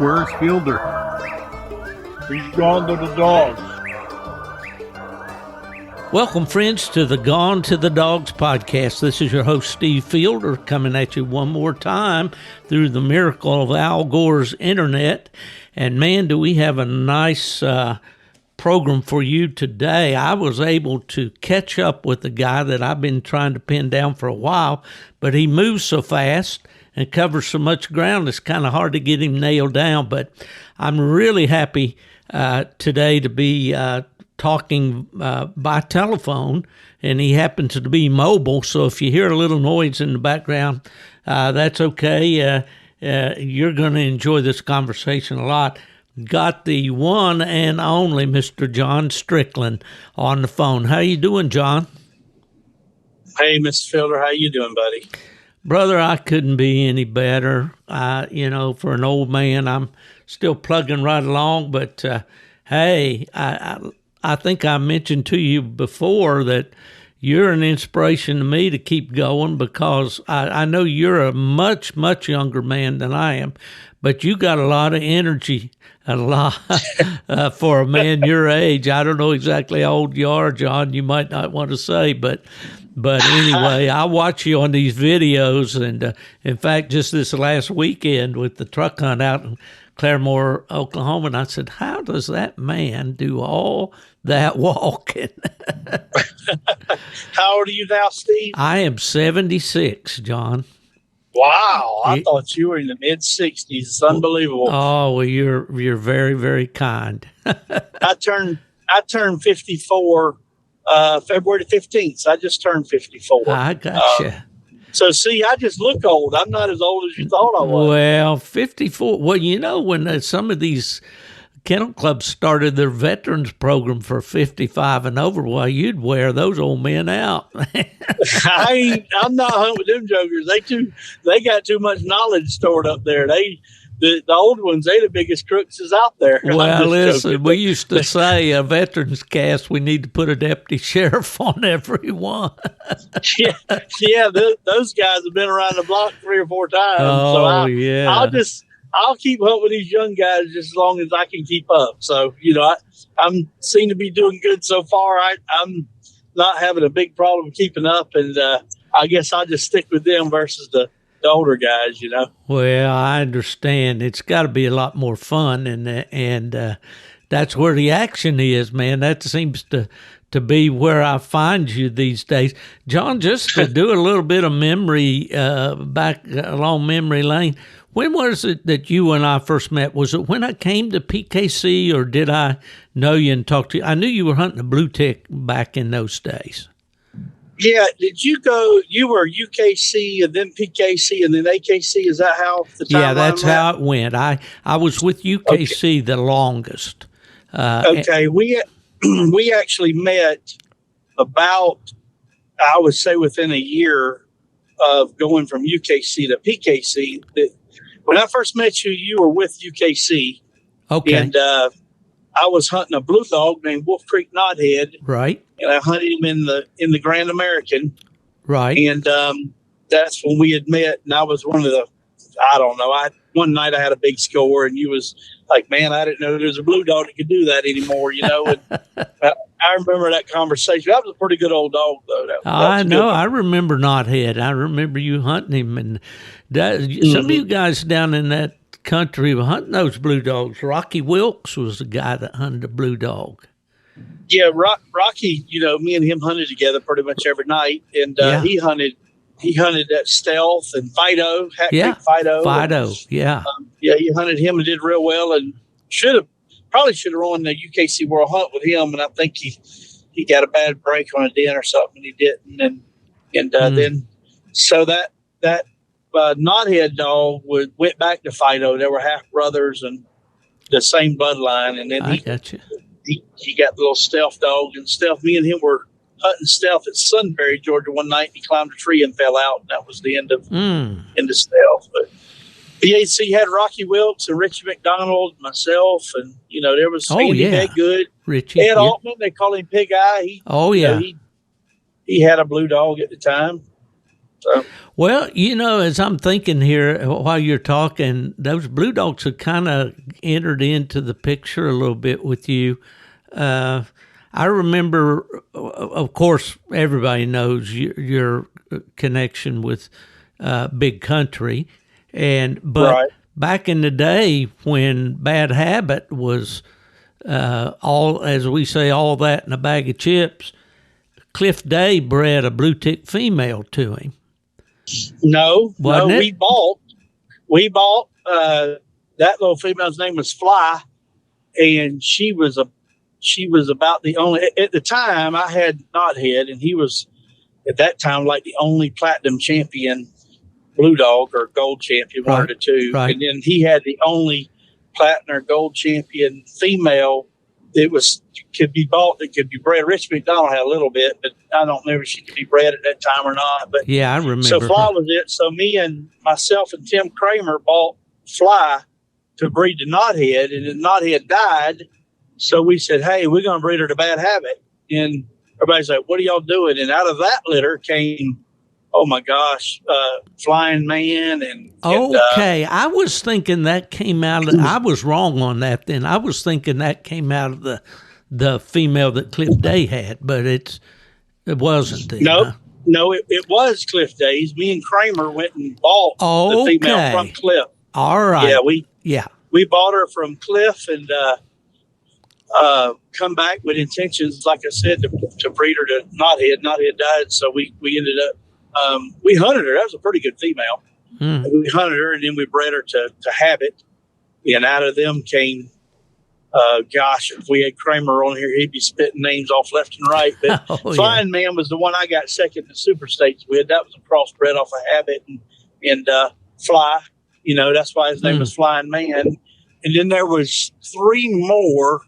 Where's Fielder? He's gone to the dogs. Welcome, friends, to the Gone to the Dogs podcast. This is your host, Steve Fielder, coming at you one more time through the miracle of Al Gore's internet. And man, do we have a nice program for you today. I was able to catch up with the guy that I've been trying to pin down for a while, but he moves so fast and covers so much ground, it's kind of hard to get him nailed down. But I'm really happy today to be talking by telephone, and he happens to be mobile, so if you hear a little noise in the background, that's okay. You're going to enjoy this conversation a lot. Got the one and only Mr. John Strickland on the phone. How you doing, John? Hey, Mr. Fielder, how you doing, buddy? Brother, I couldn't be any better. For an old man, I'm still plugging right along. But hey, I think I mentioned to you before that you're an inspiration to me to keep going, because I know you're a much, much younger man than I am, but you got a lot of energy, a lot for a man your age. I don't know exactly how old you are, John. You might not want to say, but anyway, I watch you on these videos, and in fact, just this last weekend with the truck hunt out in Claremore, Oklahoma, and I said, how does that man do all that walking? How old are you now, Steve? I am 76, John. Wow, I thought you were in the mid-60s. It's unbelievable. Oh, well, you're very, very kind. I turned 54 February 15th. So I just turned 54. I gotcha. So, see, I just look old. I'm not as old as you thought I was. Well, 54. Well, when some of these kennel clubs started their veterans program for 55 and over, well, you'd wear those old men out. I'm not hunting with them jokers. They got too much knowledge stored up there. The old ones, they the biggest crooks is out there. Well, listen, we used to say a veterans cast, we need to put a deputy sheriff on everyone. yeah, those guys have been around the block 3 or 4 times. Oh, so yeah. I'll keep up with these young guys just as long as I can keep up. So, I'm seem to be doing good so far. I'm not having a big problem keeping up, and I guess I'll just stick with them versus the older guys, Well, I understand. It's got to be a lot more fun, and that's where the action is, man. That seems to be where I find you these days. John, just to do a little bit of memory back along memory lane, when was it that you and I first met? Was it when I came to PKC, or did I know you and talk to you? I knew you were hunting a blue tick back in those days. Yeah, did you go? You were UKC and then PKC and then AKC. Is that how the time? Yeah, that's how it went. I was with UKC the longest. Okay, we actually met about, I would say, within a year of going from UKC to PKC. When I first met you, you were with UKC. Okay. And I was hunting a blue dog named Wolf Creek Knothead. Right. And I hunted him in the Grand American. Right. And that's when we had met. And I was one of the, I don't know. One night I had a big score, and you was like, man, I didn't know there was a blue dog that could do that anymore, And I remember that conversation. That was a pretty good old dog, though. I know. I remember Knothead. I remember you hunting him. And some of you guys down in that country were hunting those blue dogs. Rocky Wilkes was the guy that hunted a blue dog. Yeah, Rocky, me and him hunted together pretty much every night. And he hunted that Stealth and Fido, Fido. Fido, yeah. He hunted him and did real well, and probably should have run the UKC World Hunt with him. And I think he got a bad break on a den or something, and he didn't. Then so that knothead dog went back to Fido. They were half brothers and the same bloodline. And then he got the little Stealth dog, and Stealth. Me and him were hunting Stealth at Sunbury, Georgia, one night. He climbed a tree and fell out, and that was the end of Stealth. But PAC had Rocky Wilkes and Richie McDonald, myself, and there was Andy Bedgood, Richie, Ed Altman. They call him Pig Eye. He had a blue dog at the time, So, Well, as I'm thinking here while you're talking, those Blue Dogs have kind of entered into the picture a little bit with you. I remember, of course, everybody knows your connection with Big Country, but right. back in the day when Bad Habit was all, as we say, all that in a bag of chips, Cliff Day bred a blue tick female to him. No, Wasn't it? we bought that little female's name was Fly, and she was about the only at the time. I had Knothead, and he was at that time like the only platinum champion blue dog or gold champion, one of the two. Right. And then he had the only platinum or gold champion female that could be bought, that could be bred. Rich McDonald had a little bit, but I don't know if she could be bred at that time or not. But yeah, I remember. So Fly was it. So me and myself and Tim Kramer bought Fly to breed to Knothead, and then Knothead died. So we said, hey, we're going to breed her to Bad Habit. And everybody's like, what are y'all doing? And out of that litter came, oh my gosh, Flying Man. Okay, I was thinking that came out of, I was wrong on that then. I was thinking that came out of the female that Cliff Day had, but it wasn't then. Nope. Huh? No, it was Cliff Days. Me and Kramer went and bought the female from Cliff. All right. Yeah, we bought her from Cliff and come back with intentions, like I said, to breed her to Knothead. Knothead died, so we ended up we hunted her. That was a pretty good female. We hunted her, and then we bred her to Habit, and out of them came. Gosh, if we had Kramer on here, he'd be spitting names off left and right. But Flying Man was the one I got second in Super States with. That was a crossbred off of Habit and Fly. That's why his name was Flying Man. And then there was three more.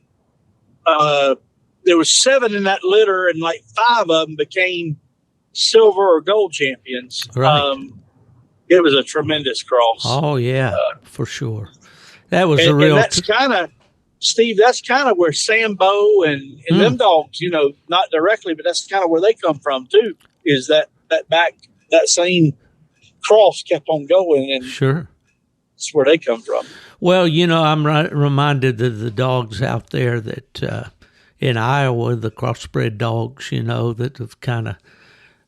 There was 7 in that litter, and like 5 of them became silver or gold champions. Right. It was a tremendous cross. Oh yeah, for sure. That was and that's kind of. Steve, that's kind of where Sambo and them dogs, not directly, but that's kind of where they come from too, is that same cross kept on going, and sure, that's where they come from. Well, I'm reminded of the dogs out there that in Iowa, the crossbred dogs, that have kind of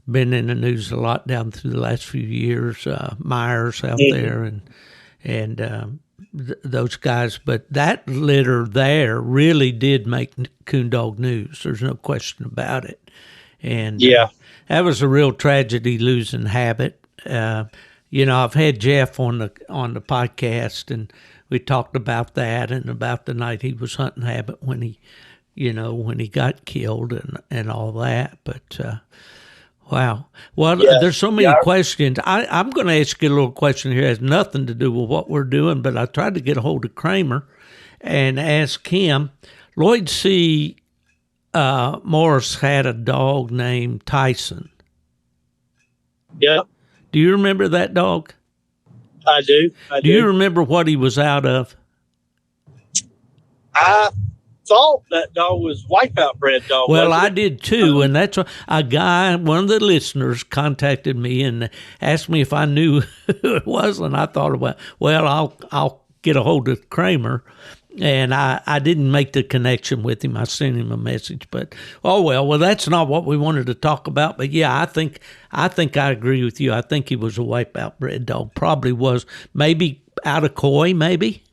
been in the news a lot down through the last few years. Myers out there and those guys, but that litter there really did make coon dog news. There's no question about it. And that was a real tragedy, losing Habit. I've had Jeff on the podcast, and we talked about that and about the night he was hunting Habit when he got killed and all that. But wow. Well, there's so many questions. I'm going to ask you a little question here. It has nothing to do with what we're doing, but I tried to get a hold of Kramer and ask him. Lloyd C. Morris had a dog named Tyson. Yeah. Do you remember that dog? I do. Do you remember what he was out of? I thought that dog was Wipeout bred dog. Well, I did too, and that's a guy. One of the listeners contacted me and asked me if I knew who it was, and I thought, I'll get a hold of Kramer, and I didn't make the connection with him. I sent him a message, but well, that's not what we wanted to talk about. But yeah, I think I agree with you. I think he was a Wipeout bred dog. Probably was, maybe out of Coy, maybe.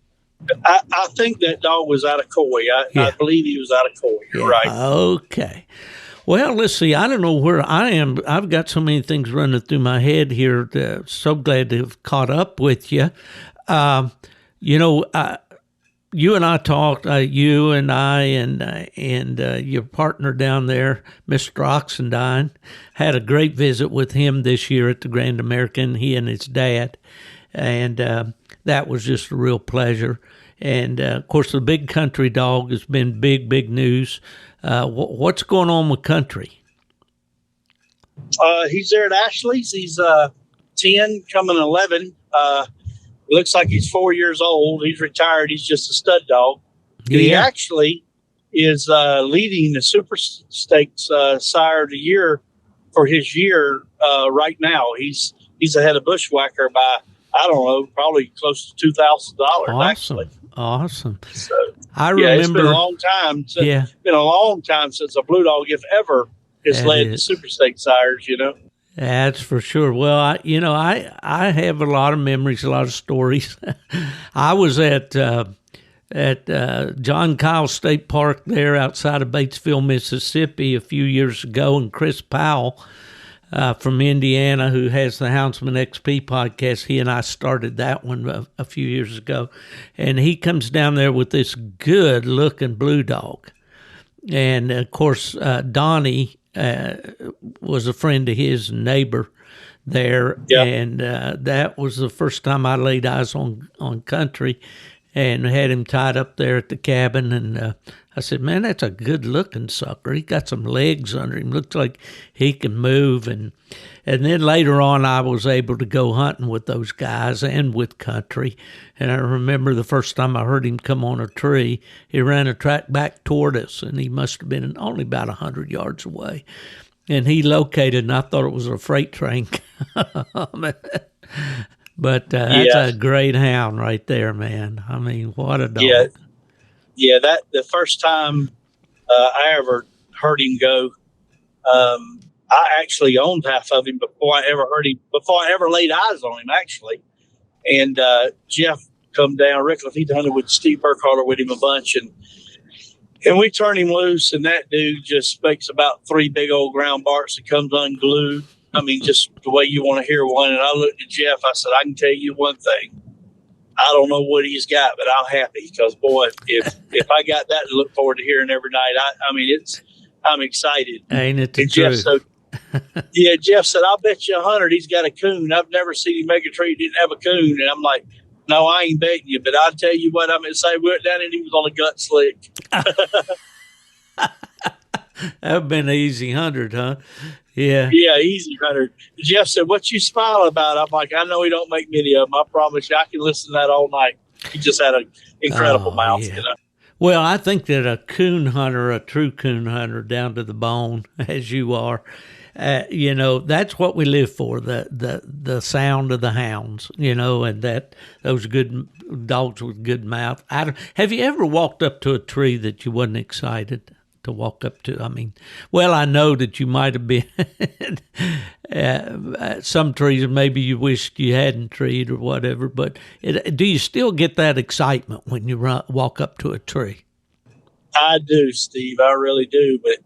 I think that dog was out of Coy. I believe he was out of Coy. You're right. Okay. Well, let's see. I don't know where I am. I've got so many things running through my head here. So glad to have caught up with you. You and I talked, you and I and your partner down there, Mr. Oxendine, had a great visit with him this year at the Grand American, he and his dad. And that was just a real pleasure. And, of course, the Big Country dog has been big news. What's going on with Country? He's there at Ashley's. He's 10, coming 11. Looks like he's 4 years old. He's retired. He's just a stud dog. Yeah. He actually is leading the Super Stakes Sire of the Year for his year right now. He's ahead of Bushwhacker by, I don't know, probably close to $2,000. Actually. Awesome. So, I remember. It's been a long time. Been a long time since a Blue Dog, if ever, has led to Super State sires. That's for sure. Well, I have a lot of memories, a lot of stories. I was at John Kyle State Park there outside of Batesville, Mississippi a few years ago, and Chris Powell from Indiana, who has the Houndsman XP podcast, he and I started that one a few years ago, and he comes down there with this good-looking blue dog. And, of course, Donnie was a friend of his, neighbor there, and that was the first time I laid eyes on Country and had him tied up there at the cabin. And I said, man, that's a good-looking sucker. He got some legs under him. Looks like he can move. And then later on, I was able to go hunting with those guys and with Country. And I remember the first time I heard him come on a tree, he ran a track back toward us, and he must have been only about 100 yards away. And he located, and I thought it was a freight train. But that's a great hound right there, man. I mean, what a dog. Yeah, that the first time I ever heard him go, I actually owned half of him before I ever laid eyes on him, actually. And Jeff come down, Rick Lafitte hunted with Steve Burkhardt with him a bunch, and we turned him loose, and that dude just makes about 3 big old ground barks and comes unglued. I mean, just the way you want to hear one. And I looked at Jeff. I said, I can tell you one thing. I don't know what he's got, but I'm happy because, boy, if I got that to look forward to hearing every night, I'm excited. Ain't it the and truth? Jeff said, I'll bet you 100 he's got a coon. I've never seen him make a tree didn't have a coon. And I'm like, no, I ain't betting you, but I'll tell you what I'm going to say. We went down and he was on a gut slick. That would have been an easy 100, huh? Yeah. Yeah, easy 100. Jeff said, what you smile about? I'm like, I know he don't make many of them. I promise you, I can listen to that all night. He just had an incredible mouth, Well, I think that a coon hunter, a true coon hunter, down to the bone, as you are, that's what we live for, the sound of the hounds, and that those good dogs with good mouth. Have you ever walked up to a tree that you wasn't excited to walk up to? I mean, well, I know that you might have been some trees maybe you wished you hadn't treed or whatever, but do you still get that excitement when you walk up to a tree? I do, Steve. I really do. But,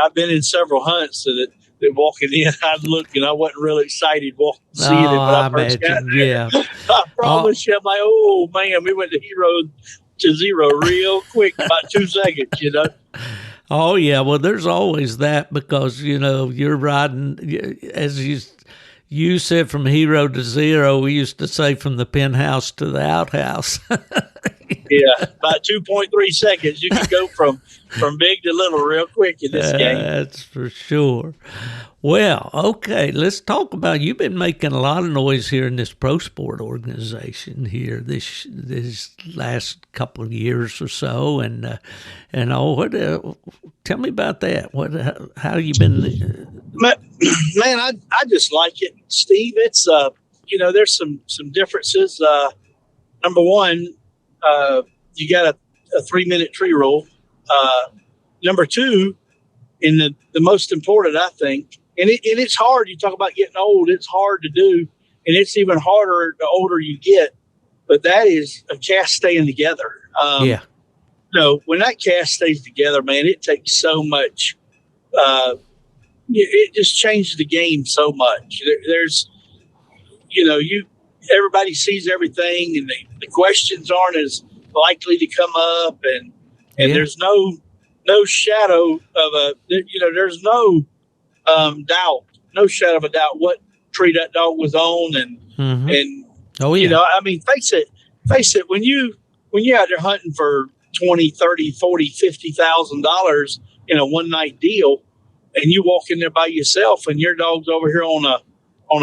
I've been in several hunts that walking in, I'd look and I wasn't really excited seeing it. But I first got there. I promise you, I'm like, oh, man, we went to 0 real quick, about 2 seconds, Oh, yeah. Well, there's always that because, you're riding, as you said, from 0 to 0. We used to say from the penthouse to the outhouse. Yeah, about 2.3 seconds. You can go from big to little real quick in this game. That's for sure. Well, okay, let's talk about, you've been making a lot of noise here in this pro sport organization here this last couple of years or so, and tell me about that. How you been? Man, I just like it, Steve. It's there's some differences. Number one, you got a 3-minute tree roll. Number two, and the most important, I think, and it's hard. You talk about getting old; it's hard to do, and it's even harder the older you get. But that is a cast staying together. When that cast stays together, man, it takes so much. It just changes the game so much. There's, everybody sees everything, and the questions aren't as likely to come up, and there's no shadow of there's no shadow of a doubt what tree that dog was on, and oh yeah, face it, when you're out there hunting for $20,000, $30,000, $40,000, $50,000 in a one night deal, and you walk in there by yourself, and your dog's over here on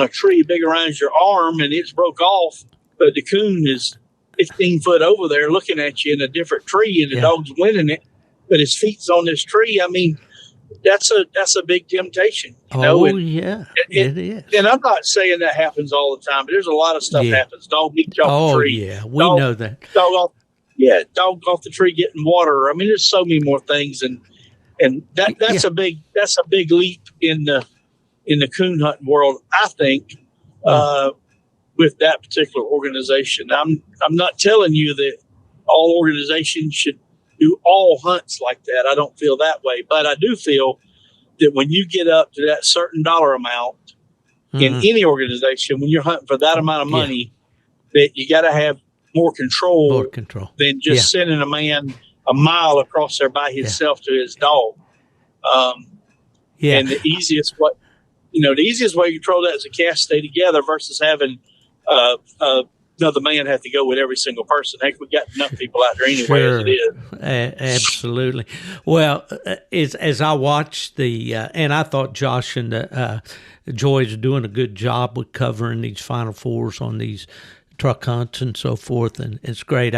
a tree big around your arm, and it's broke off, but the coon is 15 foot over there looking at you in a different tree, and the dog's winning it, but his feet's on this tree. I mean, that's a big temptation. Yeah, it is. And I'm not saying that happens all the time, but there's a lot of stuff happens. Dog eats off the tree. Yeah, we know that. Dog off the tree getting water. I mean, there's so many more things, and that's a big leap in the coon hunting world, I think. With that particular organization, I'm not telling you that all organizations should do all hunts like that. I don't feel that way, but I do feel that when you get up to that certain dollar amount in any organization, when you're hunting for that amount of money, that you got to have more control than just sending a man a mile across there by himself to his dog. And the easiest way to control that is a cast stay together versus having another man have to go with every single person. Heck, we got enough people out there anyway as it is. Absolutely. Well, as I watched and I thought Josh and Joy's doing a good job with covering these Final Fours on these truck hunts and so forth, and it's great.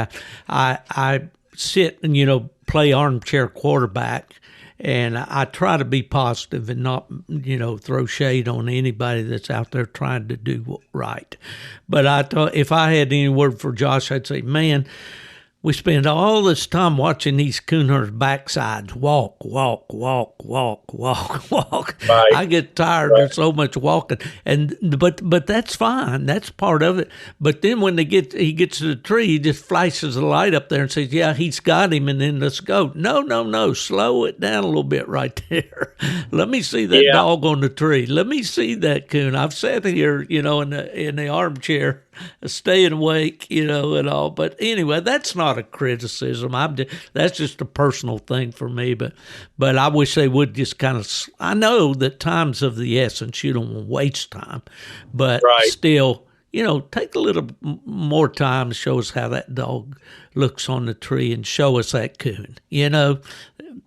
I sit and play armchair quarterback, and I try to be positive and not throw shade on anybody that's out there trying to do right. But I thought if I had any word for Josh, I'd say, man, we spend all this time watching these coon hunters' backsides walk. Right. I get tired of so much walking, but that's fine. That's part of it. But then when he gets to the tree, he just flashes the light up there and says, "Yeah, he's got him," and then let's go. No, slow it down a little bit right there. Let me see that dog on the tree. Let me see that coon. I've sat here, in the armchair, staying awake, and all. But anyway, that's not a criticism. That's just a personal thing for me. But I wish they would just kind of. I know that time's of the essence. You don't want to waste time, but still, take a little more time to show us how that dog looks on the tree and show us that coon.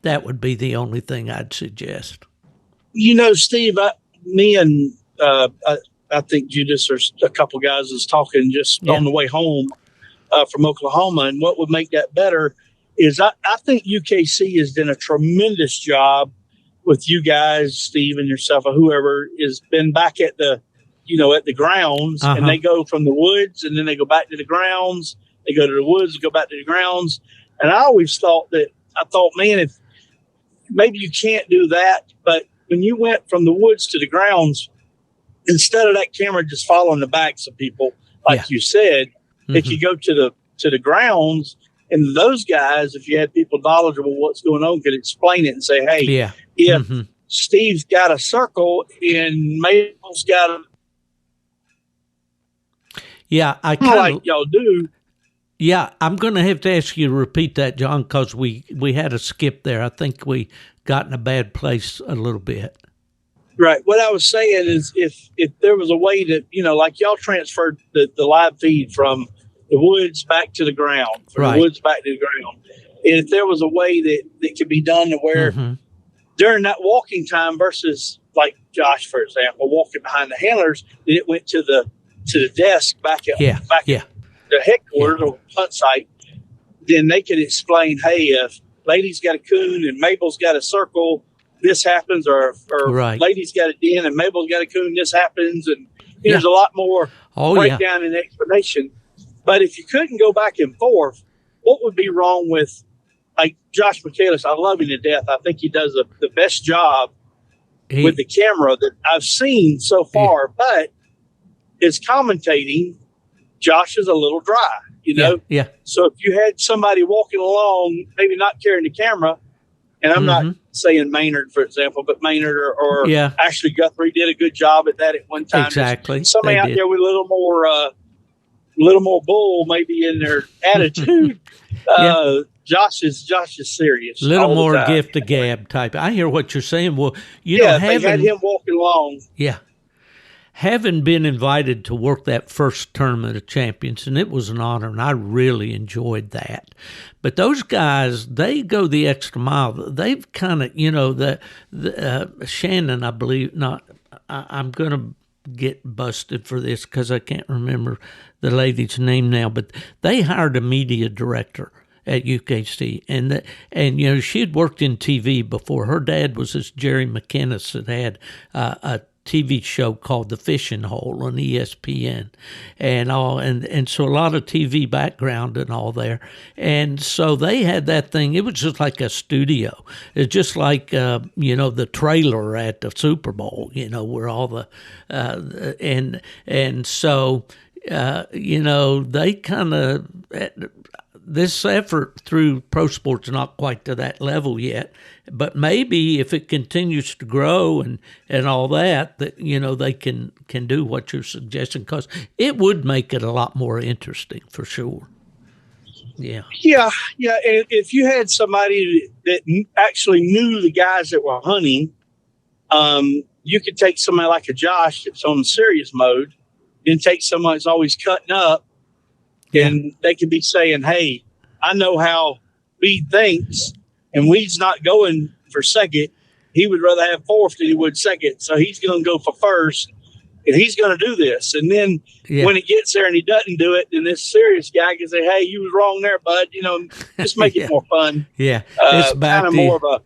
That would be the only thing I'd suggest. Steve, I think Judas or a couple guys was talking just on the way home from Oklahoma. And what would make that better is I think UKC has done a tremendous job with you guys, Steve and yourself or whoever has been back at the grounds, and they go from the woods and then they go back to the grounds. They go to the woods and go back to the grounds. And I always thought, man, if maybe you can't do that, but when you went from the woods to the grounds, instead of that camera just following the backs of people, like you said, if you go to the grounds, and those guys, if you had people knowledgeable what's going on, could explain it and say, hey, if Steve's got a circle and Mabel's got a I kind of like y'all do. Yeah, I'm going to have to ask you to repeat that, John, because we had a skip there. I think we got in a bad place a little bit. Right. What I was saying is if there was a way to, like y'all transferred the live feed from the woods back to the ground, from the woods back to the ground, and if there was a way that could be done to where during that walking time versus like Josh, for example, walking behind the handlers, then it went to the desk back at the headquarters or hunt site, then they could explain, hey, if Lady's got a coon and Mabel's got a circle, this happens, or Lady's got a den and Mabel's got a coon, this happens, and there's a lot more breakdown and explanation. But if you couldn't go back and forth, what would be wrong with, like Josh Michaelis? I love him to death. I think he does the best job with the camera that I've seen so far, but his commentating, Josh is a little dry, So if you had somebody walking along, maybe not carrying the camera, and I'm not saying Maynard, for example, but Maynard or Ashley Guthrie did a good job at that at one time. Exactly. There's somebody out there with a little more bull maybe in their attitude. Josh is serious. A little more gift of gab type. I hear what you're saying. Well, they had him walking along. Yeah. Having been invited to work that first Tournament of Champions, and it was an honor, and I really enjoyed that. But those guys, they go the extra mile. They've kind of, Shannon, I believe, I'm going to get busted for this because I can't remember the lady's name now, but they hired a media director at UKC, and she had worked in TV before. Her dad was this Jerry McInnes that had a TV show called The Fishing Hole on ESPN, and so a lot of TV background and all there, and so they had that thing. It was just like a studio. It's just like the trailer at the Super Bowl, where all the and so they kind of. This effort through pro sports is not quite to that level yet, but maybe if it continues to grow and all that they can do what you're suggesting, because it would make it a lot more interesting for sure. Yeah. If you had somebody that actually knew the guys that were hunting, you could take somebody like a Josh that's on serious mode, and take someone that's always cutting up. Yeah. And they could be saying, hey, I know how Weed thinks, and Weed's not going for second. He would rather have fourth than he would second. So he's going to go for first, and he's going to do this. And then when he gets there and he doesn't do it, then this serious guy can say, hey, you was wrong there, bud. Just make it more fun. Yeah. It's kind of more of a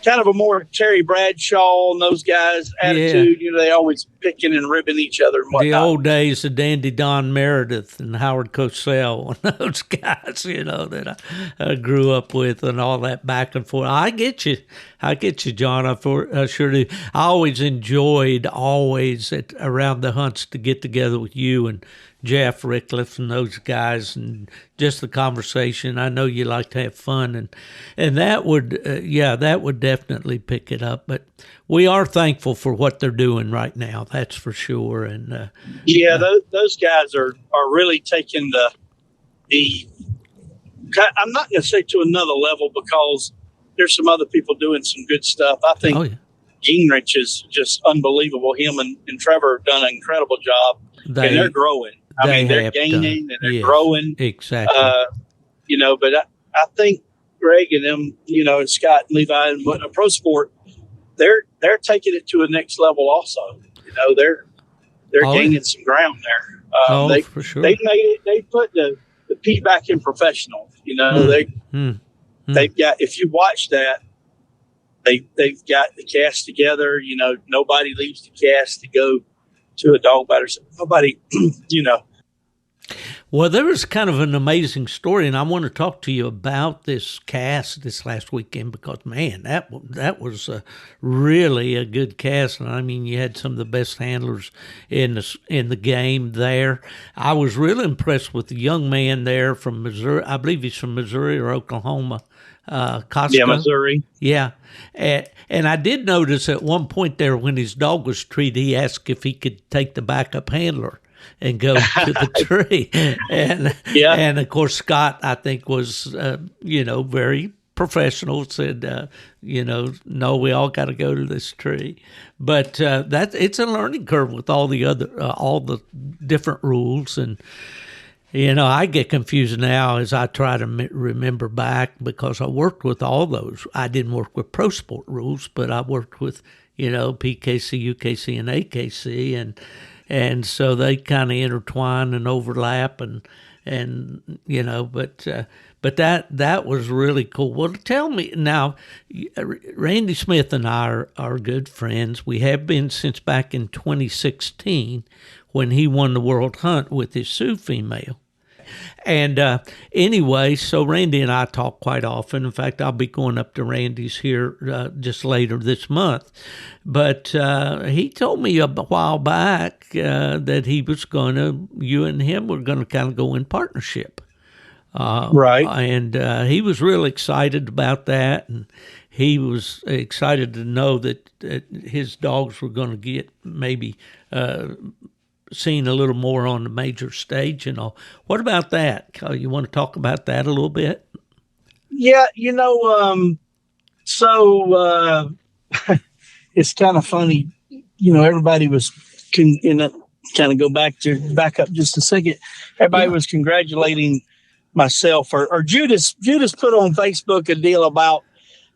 kind of a more Terry Bradshaw and those guys attitude. They always picking and ribbing each other and whatnot. The old days of Dandy Don Meredith and Howard Cosell and those guys, that I grew up with, and all that back and forth. I get you, John. I sure do. I always enjoyed around the hunts to get together with you and Jeff Rickliff and those guys, and just the conversation. I know you like to have fun, and that would definitely pick it up. But we are thankful for what they're doing right now. That's for sure. And those guys are really taking the. I'm not going to say to another level, because there's some other people doing some good stuff. I think Gingrich is just unbelievable. Him and Trevor have done an incredible job, and they're growing. They're gaining and they're growing. Exactly. But I think Greg and them, and Scott and Levi and a pro sport, they're taking it to a next level also. They're gaining some ground there. For sure. They put the P back in professional. They've got, if you watch that, they've got the cast together. Nobody leaves the cast to go to a dog batter. Nobody, Well, there was kind of an amazing story, and I want to talk to you about this cast this last weekend, because, man, that was really a good cast. And I mean, you had some of the best handlers in the game there. I was really impressed with the young man there from Missouri. I believe he's from Missouri or Oklahoma. Costco. Yeah, Missouri. Yeah. And I did notice at one point there, when his dog was treated, he asked if he could take the backup handler and go to the tree. And of course, Scott, I think, was, very professional, said, no, we all got to go to this tree. But it's a learning curve with all the different rules. And, I get confused now as I try to remember back, because I worked with all those. I didn't work with pro sport rules, but I worked with, PKC, UKC, and AKC, and so they kind of intertwine and overlap, but that was really cool. Well, tell me now, Randy Smith and I are good friends. We have been since back in 2016, when he won the World Hunt with his Sioux female. And anyway, so Randy and I talk quite often. In fact, I'll be going up to Randy's here just later this month. But he told me a while back that he was you and him were going to kind of go in partnership. Right. And he was real excited about that. And he was excited to know that his dogs were going to get maybe seen a little more on the major stage and all. What about that? You want to talk about that a little bit? Yeah, so it's kind of funny. Everybody was kind of go back up just a second. Everybody was congratulating myself or Judas put on Facebook a deal about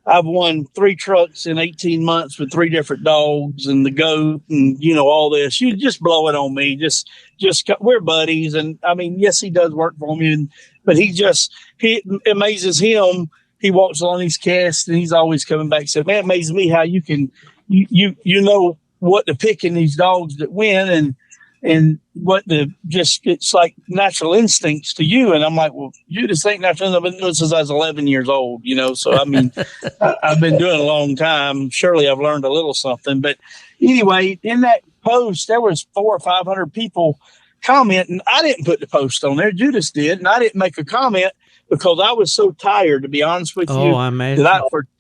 I've won 3 trucks in 18 months with 3 different dogs and the goat and, all this. You just blow it on me. We're buddies. And I mean, yes, he does work for me, but he amazes him. He walks along these casts and he's always coming back and said, man, it amazes me how you can, you know what to pick in these dogs that win and it's like natural instincts to you. And I'm like, well, you just think natural. I've been doing this since I was 11 years old, So, I mean, I've been doing it a long time. Surely I've learned a little something. But anyway, in that post, there was 400 or 500 people commenting. I didn't put the post on there. Judas did. And I didn't make a comment because I was so tired, to be honest with you, I imagine.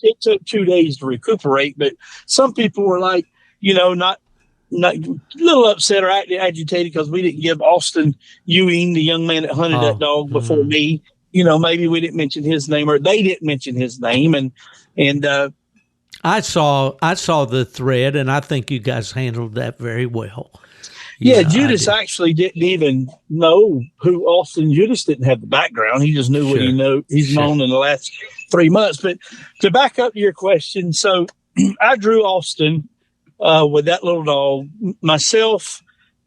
It took 2 days to recuperate. But some people were like, not a little upset or agitated because we didn't give Austin Ewing, the young man that hunted that dog before me. Maybe we didn't mention his name or they didn't mention his name. And I saw the thread, and I think you guys handled that very well. Yeah, Judas actually didn't even know who Austin. Judas didn't have the background. He just knew what he knew. He's known in the last 3 months. But to back up your question, so I drew Austin with that little dog. Myself,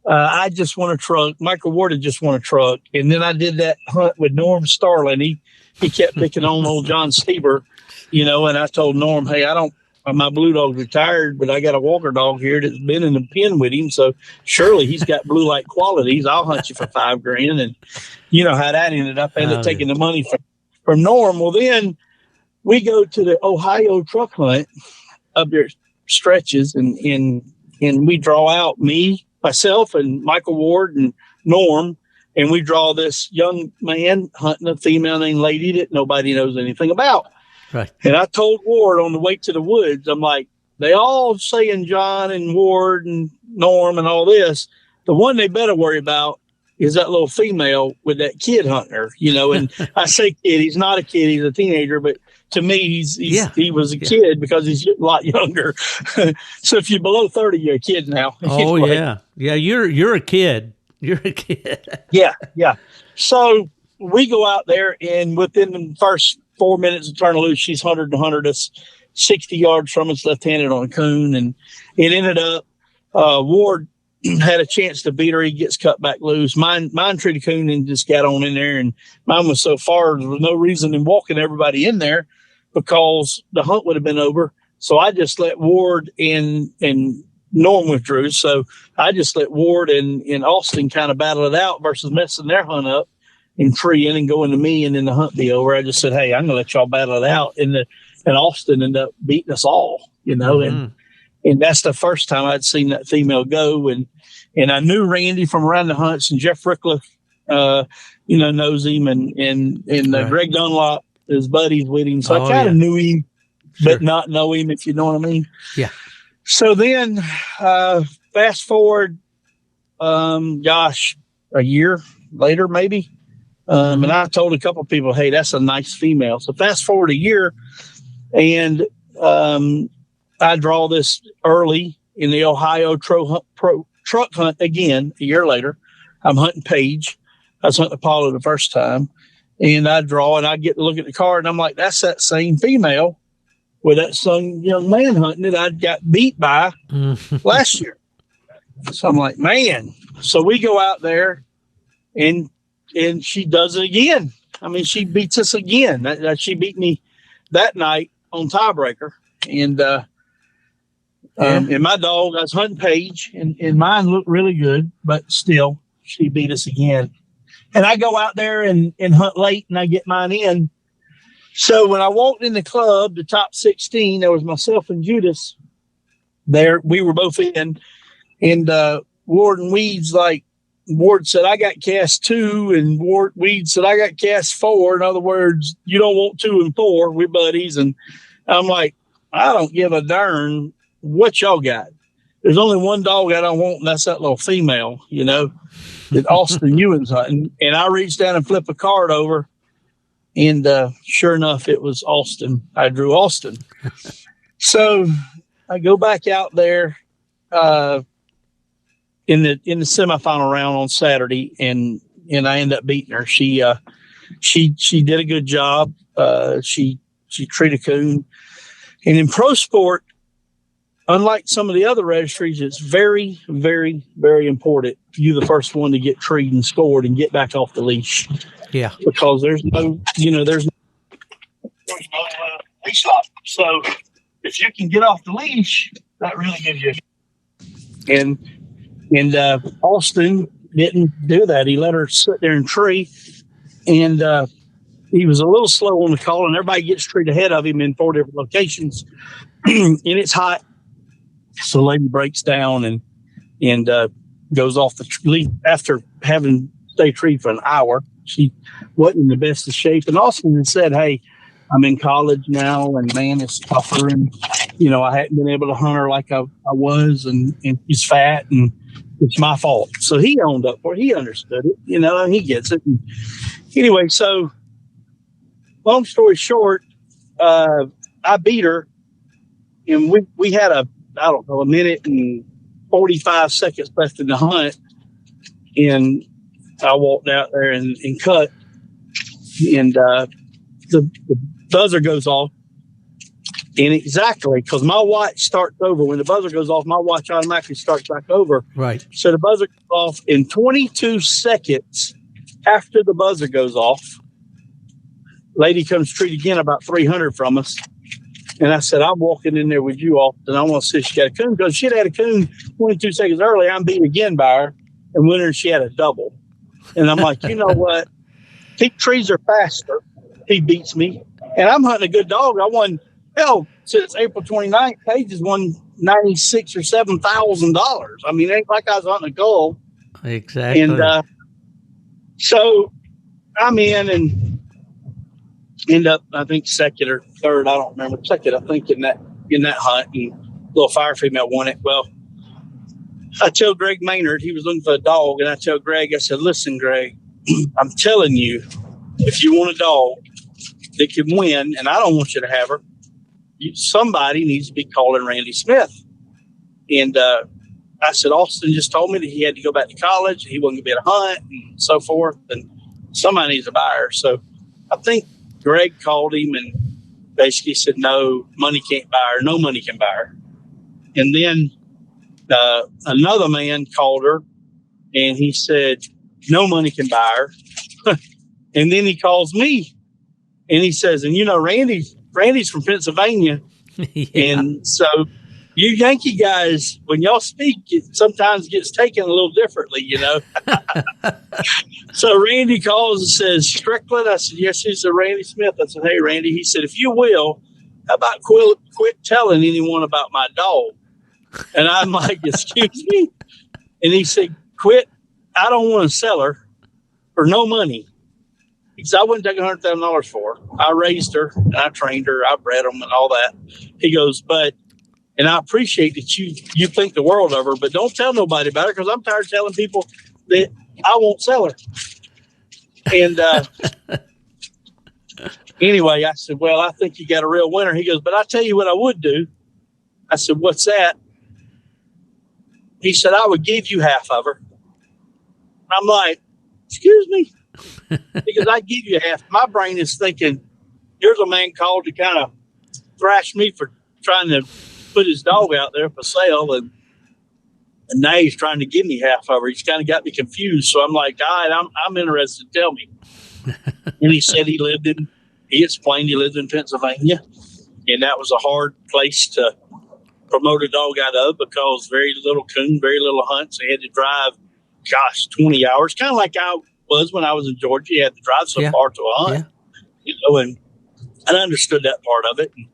I just won a truck. Michael Ward had just won a truck. And then I did that hunt with Norm Starlin. He kept picking on old John Stieber, and I told Norm, hey, my blue dog's retired, but I got a Walker dog here that's been in the pen with him. So surely he's got blue-like qualities. I'll hunt you for $5,000. And you know how that ended up. I ended up taking the money from Norm. Well, then we go to the Ohio truck hunt up there stretches and we draw out myself and Michael Ward and Norm, and we draw this young man hunting a female named Lady that nobody knows anything about. Right. And I told Ward on the way to the woods, I'm like, they all saying John and Ward and Norm and all this. The one they better worry about is that little female with that kid hunting her, and I say kid, he's not a kid, he's a teenager, but to me, he was a kid because he's a lot younger. So if you're below 30, you're a kid now. Oh, yeah. Yeah, you're a kid. You're a kid. Yeah. So we go out there, and within the first 4 minutes of turning loose, she's 100 us 60 yards from us left-handed on a coon. And it ended up, Ward had a chance to beat her. He gets cut back loose. Mine treated coon and just got on in there. And mine was so far, there was no reason in walking everybody in there because the hunt would have been over. So I just let Ward and Norm withdrew. So I just let Ward and Austin kind of battle it out versus messing their hunt up and treeing and going to me and then the hunt be over. I just said, hey, I'm going to let y'all battle it out. And Austin ended up beating us all, and that's the first time I'd seen that female go. And I knew Randy from around the hunts, and Jeff Rickliff, knows him, and Greg Dunlop is buddies with him. So I kind of knew him, but not know him, if you know what I mean. Yeah. So then fast forward, a year later, maybe. And I told a couple of people, hey, that's a nice female. So fast forward a year, and I draw this early in the Ohio truck hunt again a year later. I'm hunting Paige. I was hunting Apollo the first time. And I draw, and I get to look at the card, and I'm like, that's that same female with that young man hunting that I got beat by last year. So I'm like, man. So we go out there, and she does it again. I mean, she beats us again. She beat me that night on tiebreaker. And my dog, I was hunting Paige, and mine looked really good, but still, she beat us again. And I go out there and hunt late, and I get mine in. So when I walked in the club, the top 16, there was myself and Judas there. We were both in. And Ward and Weeds, Ward said, I got cast 2, and Weeds said, I got cast 4. In other words, you don't want 2 and 4. We're buddies. And I'm like, I don't give a darn what y'all got. There's only one dog I don't want, and that's that little female, that Austin Ewing's hunting. And I reached down and flipped a card over, and sure enough, it was Austin. I drew Austin. So I go back out there in the semifinal round on Saturday, and I end up beating her. She did a good job. She treated coon. And in pro sport, unlike some of the other registries, it's very, very, very important you're the first one to get treed and scored and get back off the leash. Yeah. Because there's no leash lock. So if you can get off the leash, that really gives you. And Austin didn't do that. He let her sit there and tree, and he was a little slow on the call. And everybody gets treed ahead of him in 4 different locations, and it's hot. So the lady breaks down and goes off the tree after having stayed treed for an hour. She wasn't in the best of shape. And Austin had said, "Hey, I'm in college now, and man, it's tougher. And, I hadn't been able to hunt her like I was, and she's fat, and it's my fault." So he owned up for it. He understood it, and he gets it. And anyway, so long story short, I beat her, and we had a minute and 45 seconds left in the hunt. And I walked out there and cut, and the buzzer goes off. And exactly, because my watch starts over. When the buzzer goes off, my watch automatically starts back over. Right. So the buzzer goes off in 22 seconds after the buzzer goes off. Lady comes treat again about 300 from us. And I said, "I'm walking in there with you, Austin. I want to see if she got a coon." Because she had a coon 22 seconds earlier. I'm beaten again by her. And winner, she had a double. And I'm like, you know what? Trees are faster. He beats me. And I'm hunting a good dog. I won, since April 29th, Paige has won $96,000 or $7,000. I mean, it ain't like I was hunting a gull. Exactly. And so I'm in and end up, I think, second or third. I don't remember. Second, I think, in that hunt. And little fire female won it. Well, I tell Greg Maynard, he was looking for a dog, and I tell Greg, I said, "Listen, Greg, I'm telling you, if you want a dog that can win, and I don't want you to have her, somebody needs to be calling Randy Smith." And I said, "Austin just told me that he had to go back to college. He wasn't going to be able to hunt and so forth, and somebody needs a buyer." So I think Greg called him and basically said, "No, money can't buy her. No money can buy her." And then another man called her, and he said, "No money can buy her." And then he calls me, and he says, "And Randy's from Pennsylvania." Yeah. And so you Yankee guys, when y'all speak, it sometimes gets taken a little differently, So Randy calls and says, "Strickland?" I said, "Yes." He said, "Randy Smith." I said, "Hey, Randy." He said, "If you will, how about quit telling anyone about my dog?" And I'm like, "Excuse me?" And he said, "Quit. I don't want to sell her for no money, because I wouldn't take $100,000 for her. I raised her, and I trained her, I bred them, and all that." He goes, and I appreciate that you think the world of her, but don't tell nobody about her, because I'm tired of telling people that I won't sell her." And anyway, I said, "Well, I think you got a real winner." He goes, "But I tell you what I would do." I said, "What's that?" He said, "I would give you half of her." I'm like, "Excuse me?" Because I give you half. My brain is thinking, here's a man called to kind of thrash me for trying to put his dog out there for sale, and now he's trying to give me half of her. He's kind of got me confused. So I'm like, "All right, I'm interested. Tell me." And he said he explained he lived in Pennsylvania, and that was a hard place to promote a dog out of, because very little coon, very little hunts. They had to drive, 20 hours, kind of like I was when I was in Georgia. You had to drive so far to a hunt, and I understood that part of it. And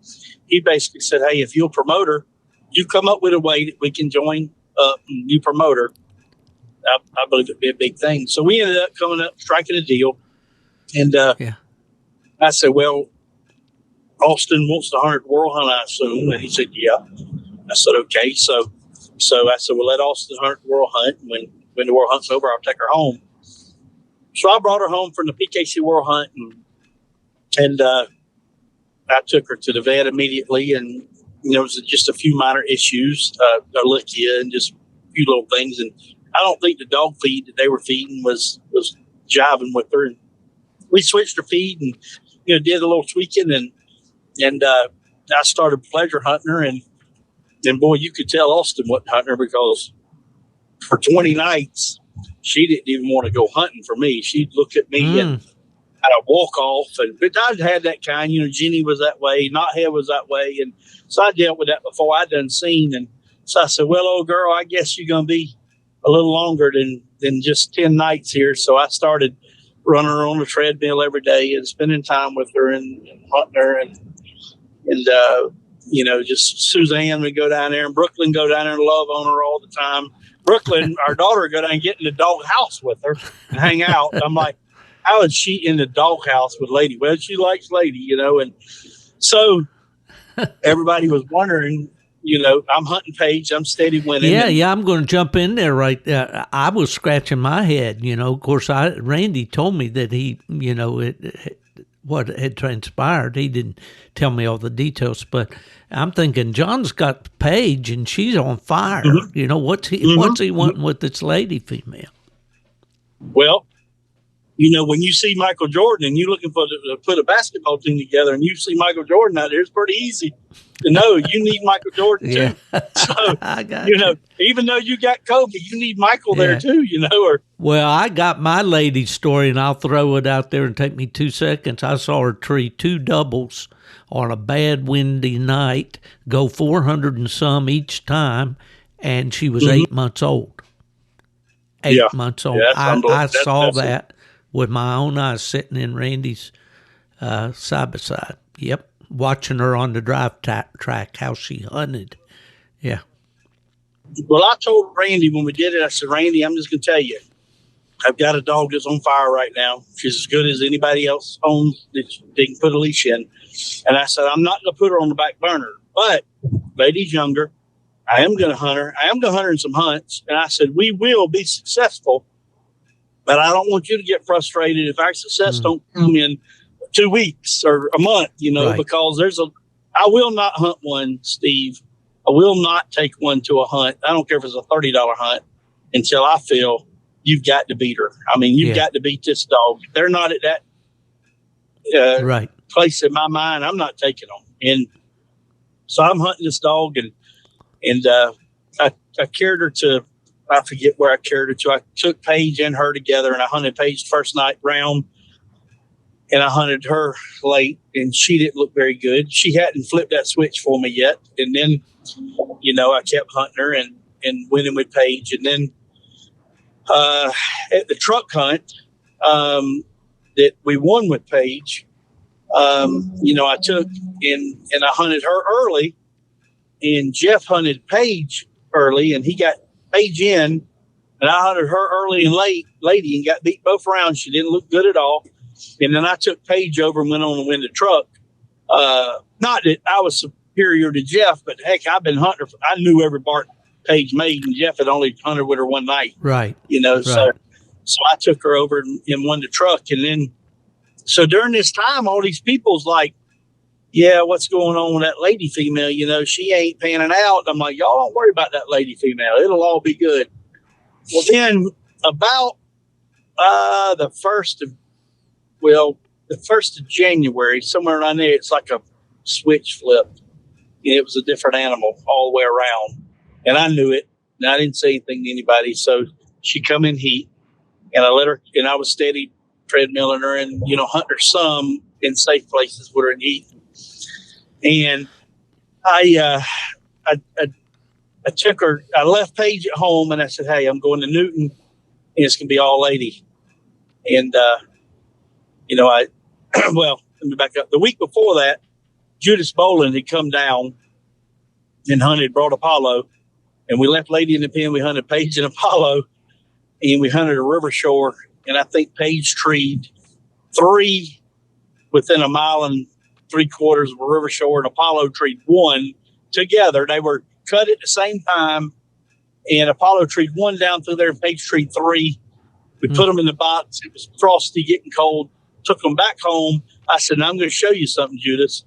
he basically said, "Hey, if you'll promote her, you come up with a way that we can join up and you promote her, I believe it'd be a big thing." So we ended up striking a deal. And I said, "Well, Austin wants the 100th World Hunt, I assume." And he said, "Yeah." I said, "Okay." So I said, "Well, let Austin hunt the World Hunt. When the World Hunt's over, I'll take her home." So I brought her home from the PKC World Hunt, and I took her to the vet immediately. And it was just a few minor issues, Ehrlichia, and just a few little things. And I don't think the dog feed that they were feeding was jiving with her. And we switched her feed and did a little tweaking, and I started pleasure hunting her, and boy, you could tell Austin wasn't hunting her, because for 20 nights, she didn't even want to go hunting for me. She'd look at me and I'd walk off. But I'd had that kind, Jenny was that way, Knothead was that way. And so I dealt with that before I done seen. And so I said, well, old girl, I guess you're going to be a little longer than just 10 nights here. So I started running her on the treadmill every day and spending time with her and hunting her. And just Suzanne would go down there, and Brooklyn go down there and love on her all the time. Brooklyn, our daughter, would go down and get in the dog house with her and hang out. I'm like, how is she in the dog house with Lady? Well, she likes Lady, and so everybody was wondering, I'm hunting Paige, I'm steady winning. Yeah, I'm going to jump in there right there. I was scratching my head, of course, Randy told me that he, what had transpired. He didn't tell me all the details, but I'm thinking John's got Paige and she's on fire. Mm-hmm. What's he wanting with this lady female? Well, when you see Michael Jordan and you're looking to put a basketball team together, and you see Michael Jordan out there, it's pretty easy to know you need Michael Jordan too. So, I got even though you got Kobe, you need Michael there too, Well, I got my lady's story, and I'll throw it out there and take me 2 seconds. I saw her tree 2 doubles on a bad windy night, go 400 and some each time, and she was 8 months old. 8 months old. Yeah, I saw that with my own eyes sitting in Randy's side by side. Yep. Watching her on the drive track, how she hunted. Yeah. Well, I told Randy when we did it, I said, Randy, I'm just going to tell you, I've got a dog that's on fire right now. She's as good as anybody else owns that they can put a leash in. And I said, I'm not going to put her on the back burner, but Lady's younger. I am going to hunt her. I am going to hunt her in some hunts. And I said, we will be successful, but I don't want you to get frustrated if our success don't come in 2 weeks or a month, right. Because I will not hunt one, Steve. I will not take one to a hunt. I don't care if it's a $30 hunt until I feel you've got to beat her. I mean, you've got to beat this dog. If they're not at that right place in my mind, I'm not taking them. And so I'm hunting this dog, and I carried her to, I forget where I carried her to. I took Paige and her together, and I hunted Paige first night round, and I hunted her late, and she didn't look very good. She hadn't flipped that switch for me yet. And then, I kept hunting her and winning with Paige. And then at the truck hunt that we won with Paige, I took and I hunted her early, and Jeff hunted Paige early, and he got Paige in, and I hunted her early and lady, and got beat both rounds. She didn't look good at all. And then I took Paige over and went on to win the truck. Not that I was superior to Jeff, but heck, I've been hunting her. I knew every bark Paige made, and Jeff had only hunted with her one night. Right. Right. So I took her over and won the truck. And then, so during this time, all these people's like, yeah, what's going on with that lady female? She ain't panning out. I'm like, y'all don't worry about that lady female. It'll all be good. Well, then about the 1st of January, somewhere around there, it's like a switch flipped. And it was a different animal all the way around. And I knew it. And I didn't say anything to anybody. So she come in heat, and I let her, and I was steady treadmilling her and, hunting her some in safe places with her in heat. And I took her, I left Paige at home, and I said, hey, I'm going to Newton, and it's going to be all lady. And, well, let me back up. The week before that, Judas Boland had come down and brought Apollo, and we left Lady in the pen. We hunted Paige and Apollo, and we hunted a river shore, and I think Paige treed 3 within 1.75 miles of a river shore, and Apollo treed 1 together. They were cut at the same time, and Apollo treed 1 down through there, and Paige treed 3. We put them in the box. It was frosty, getting cold. Took them back home. I said, I'm going to show you something, Judas.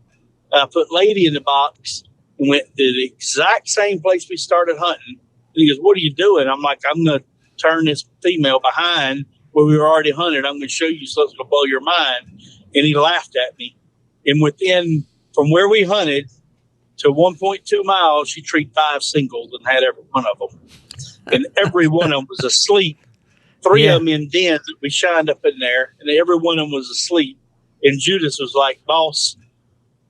I put Lady in the box and went to the exact same place we started hunting. And he goes, what are you doing? I'm like, I'm going to turn this female behind where we were already hunted. I'm going to show you something to blow your mind. And he laughed at me. And from where we hunted to 1.2 miles, she'd treat 5 singles and had every one of them. And every one of them was asleep. 3 of them in dens that we shined up in there, and every one of them was asleep. And Judas was like, boss,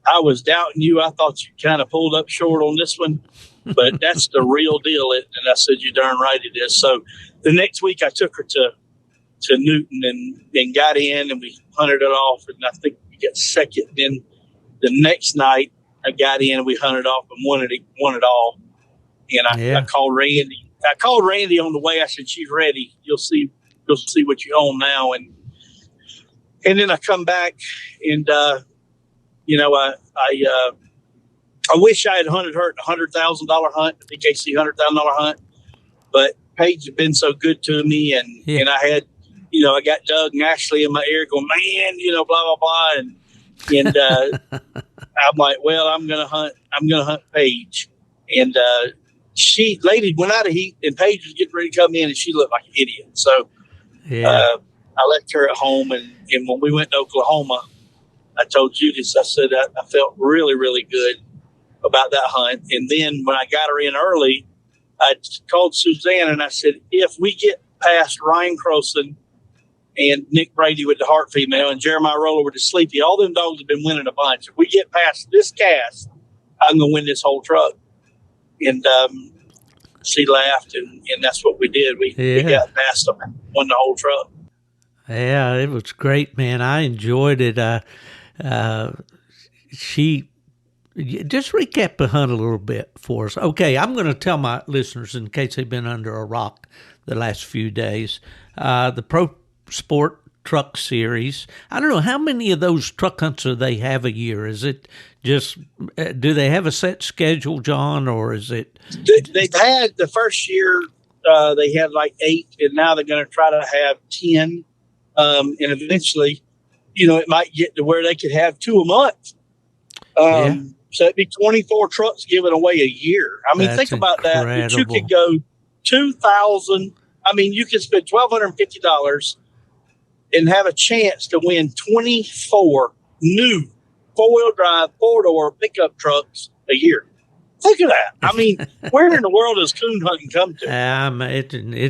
I was doubting you. I thought you kind of pulled up short on this one, but that's the real deal. And I said, you're darn right it is. So the next week I took her to Newton and got in, and we hunted it off, and I think we got second. Then the next night I got in and we hunted off and won it all. And I called Randy. I called Randy on the way. I said, she's ready. You'll see what you own now. And then I come back and, I wish I had hunted her at a $100,000 hunt, the BKC $100,000 hunt, but Paige had been so good to me. And I had, I got Doug and Ashley in my ear going, man, blah, blah, blah. And I'm like, well, I'm going to hunt Paige. And, Lady went out of heat, and Paige was getting ready to come in, and she looked like an idiot. So I left her at home, and when we went to Oklahoma, I told Judas, I said I felt really, really good about that hunt. And then when I got her in early, I called Suzanne, and I said, if we get past Ryan Croson and Nick Brady with the Hart female and Jeremiah Roller with the Sleepy, all them dogs have been winning a bunch. If we get past this cast, I'm going to win this whole truck. And she laughed, and that's what we did. We got past them and won the whole truck. Yeah, it was great, man. I enjoyed it. She just recap the hunt a little bit for us. Okay, I'm going to tell my listeners, in case they've been under a rock the last few days, the Pro Sport Truck Series. I don't know, how many of those truck hunts do they have a year? Is it just, do they have a set schedule, John, or is it? They've had, the first year, they had like 8, and now they're going to try to have 10. And eventually, it might get to where they could have 2 a month. So it'd be 24 trucks given away a year. I mean, think about that. You could go 2,000. I mean, you could spend $1,250 and have a chance to win 24 new 4-wheel drive, 4-door pickup trucks a year. Think of that. I mean, where in the world does coon hunting come to?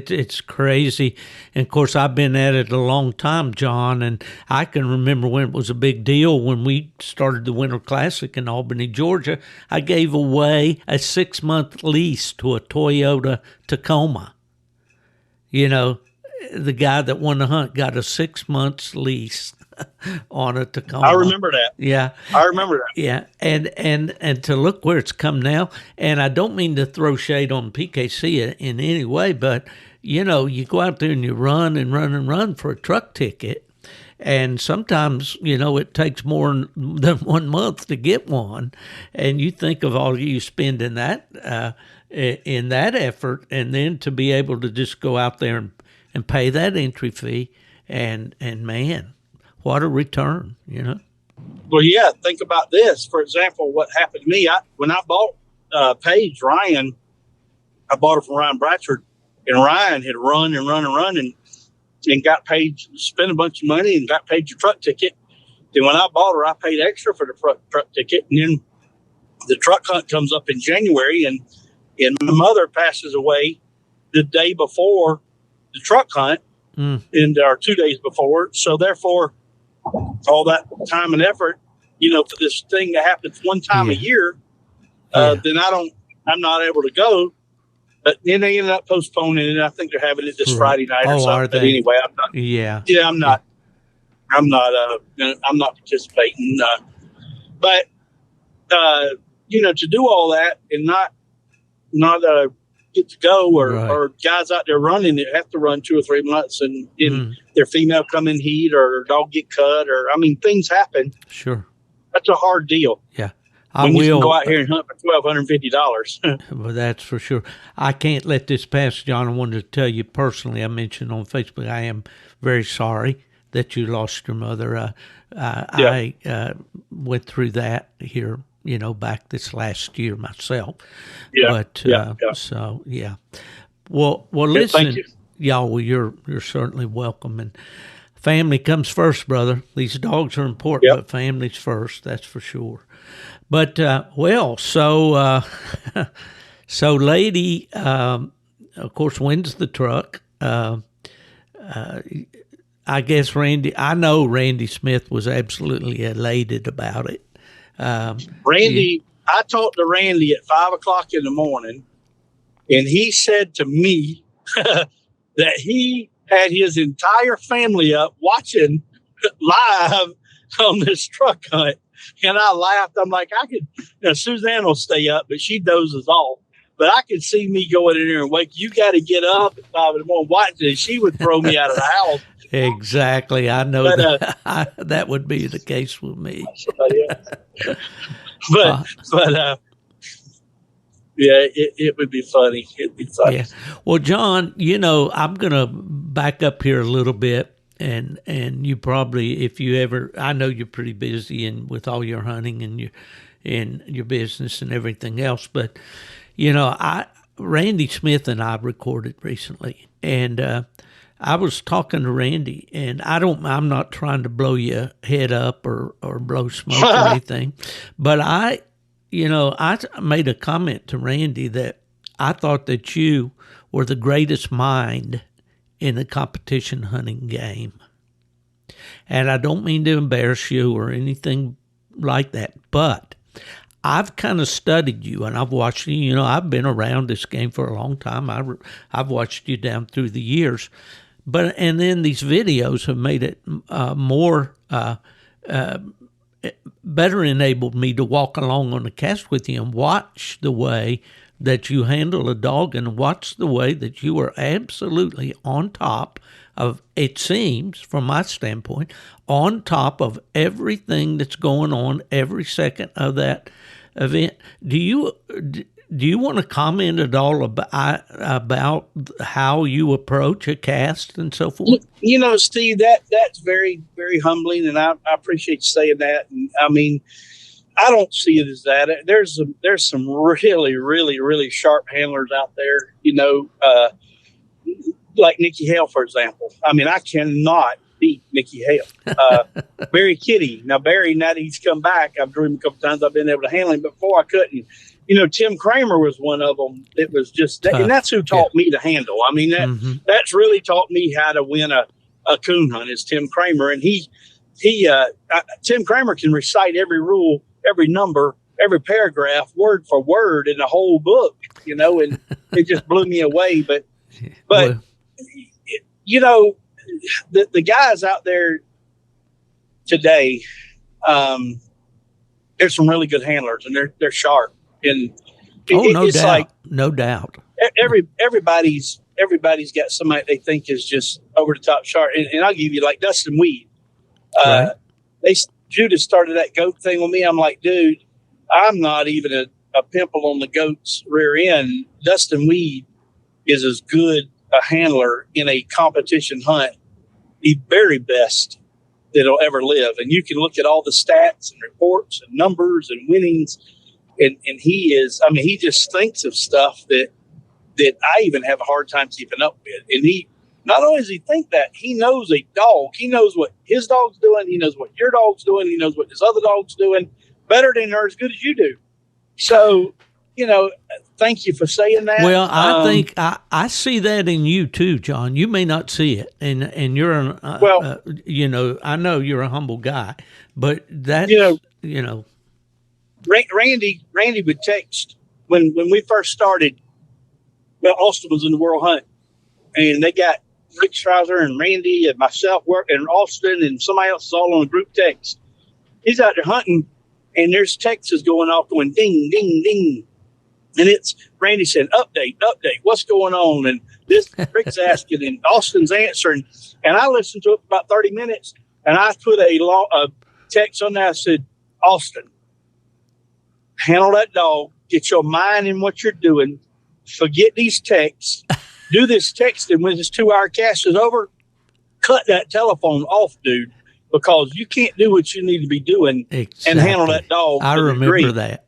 It's crazy. And, of course, I've been at it a long time, John, and I can remember when it was a big deal when we started the Winter Classic in Albany, Georgia. I gave away a 6-month lease to a Toyota Tacoma. The guy that won the hunt got a 6 months lease on a Tacoma. I remember that. Yeah. I remember that. Yeah. And to look where it's come now, and I don't mean to throw shade on PKC in any way, but, you go out there and you run and run and run for a truck ticket. And sometimes, it takes more than 1 month to get one. And you think of all you spend in that effort, and then to be able to just go out there and pay that entry fee, and man, what a return, Well, yeah, think about this. For example, what happened to me, when I bought Paige, Ryan, I bought her from Ryan Bratchford, and Ryan had run and got Paige, spent a bunch of money and got Paige a truck ticket. Then when I bought her, I paid extra for the truck ticket. And then the truck hunt comes up in January, and my mother passes away the day before the truck hunt, or 2 days before. So therefore, all that time and effort, for this thing that happens one time a year, then I'm not able to go. But then they ended up postponing it. I think they're having it this Friday night or something. But anyway, I'm not. Yeah. Yeah, I'm not. I'm not participating. But to do all that and not get to go, or guys out there running that have to run 2 or 3 months, and their female come in heat, or their dog get cut, or things happen. Sure, that's a hard deal. Yeah, you can go out here and hunt for $1,250. Well, that's for sure. I can't let this pass, John. I wanted to tell you personally. I mentioned on Facebook, I am very sorry that you lost your mother. I went through that here, back this last year myself. Yeah. But so yeah. Well, listen, thank you. Y'all. Well, you're certainly welcome. And family comes first, brother. These dogs are important, Yep. but family's first. That's for sure. But so so lady, of course, wins the truck. I guess I know Randy Smith was absolutely elated about it. Randy, I talked to Randy at 5:00 in the morning, and he said to me that he had his entire family up watching live on this truck hunt. And I laughed. I'm like, Suzanne will stay up, but she dozes off. But I could see me going in there and wake, you got to get up at 5 in the morning watching it. She would throw me out of the house. Exactly. I know that would be the case with me. but yeah, it would be funny. It'd be funny. Yeah. Well, John, I'm going to back up here a little bit. And you probably, if you ever, I know you're pretty busy and with all your hunting and your business and everything else, but Randy Smith and I recorded recently, and I was talking to Randy, and I'm not trying to blow your head up or blow smoke or anything, but I made a comment to Randy that I thought that you were the greatest mind in the competition hunting game. And I don't mean to embarrass you or anything like that, but I've kind of studied you and I've watched you. I've been around this game for a long time. I've watched you down through the years, and then these videos have made it more better enabled me to walk along on the cast with you and watch the way that you handle a dog and watch the way that you are absolutely on top of, it seems, from my standpoint, on top of everything that's going on every second of that event. Do you want to comment at all about how you approach a cast and so forth? Steve, that's very, very humbling, and I appreciate you saying that. And I mean, I don't see it as that. There's some really, really, really sharp handlers out there, like Nikki Hale, for example. I mean, I cannot beat Nikki Hale. Barry Kitty. Now, Barry, now that he's come back, I've drew him a couple times. I've been able to handle him. But before I couldn't. Tim Kramer was one of them. It was just, and that's who taught me to handle. I mean, that's really taught me how to win a coon hunt is Tim Kramer. And Tim Kramer can recite every rule, every number, every paragraph, word for word in the whole book, and it just blew me away. But the guys out there today, there's some really good handlers, and they're sharp. And no doubt. Everybody's got somebody they think is just over the top sharp. And I'll give you like Dustin Weed. Right. Judas started that goat thing with me. I'm like, dude, I'm not even a pimple on the goat's rear end. Dustin Weed is as good a handler in a competition hunt, the very best that'll ever live. And you can look at all the stats and reports and numbers and winnings. And he is, I mean, he just thinks of stuff that I even have a hard time keeping up with. And he, not only does he think that, he knows a dog. He knows what his dog's doing. He knows what your dog's doing. He knows what his other dog's doing better than or as good as you do. So, thank you for saying that. Well, I think I see that in you too, John. You may not see it, and you're I know you're a humble guy, but that's Randy would text when we first started. Well, Austin was in the World Hunt, and they got Rick Strouser and Randy and myself and Austin and somebody else is all on a group text. He's out there hunting, and there's texts going off going ding, ding, ding. And it's Randy said, update, what's going on? And this Rick's asking and Austin's answering. And I listened to it for about 30 minutes, and I put a text on there. I said, Austin, handle that dog. Get your mind in what you're doing. Forget these texts. Do this texting when this 2-hour cast is over. Cut that telephone off, dude, because you can't do what you need to be doing and handle that dog. I remember that.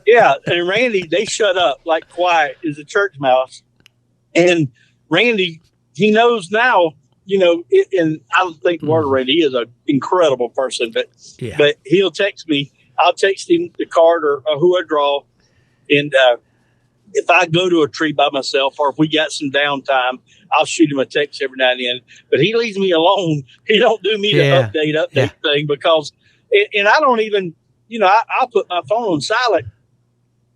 Yeah, and Randy, they shut up like quiet as a church mouse. And Randy, he knows now, and I think Walter Randy is an incredible person, but he'll text me. I'll text him the card or who I draw, and if I go to a tree by myself or if we got some downtime, I'll shoot him a text every now and then. But he leaves me alone. He don't do me the update thing because, and I don't even, I'll put my phone on silent,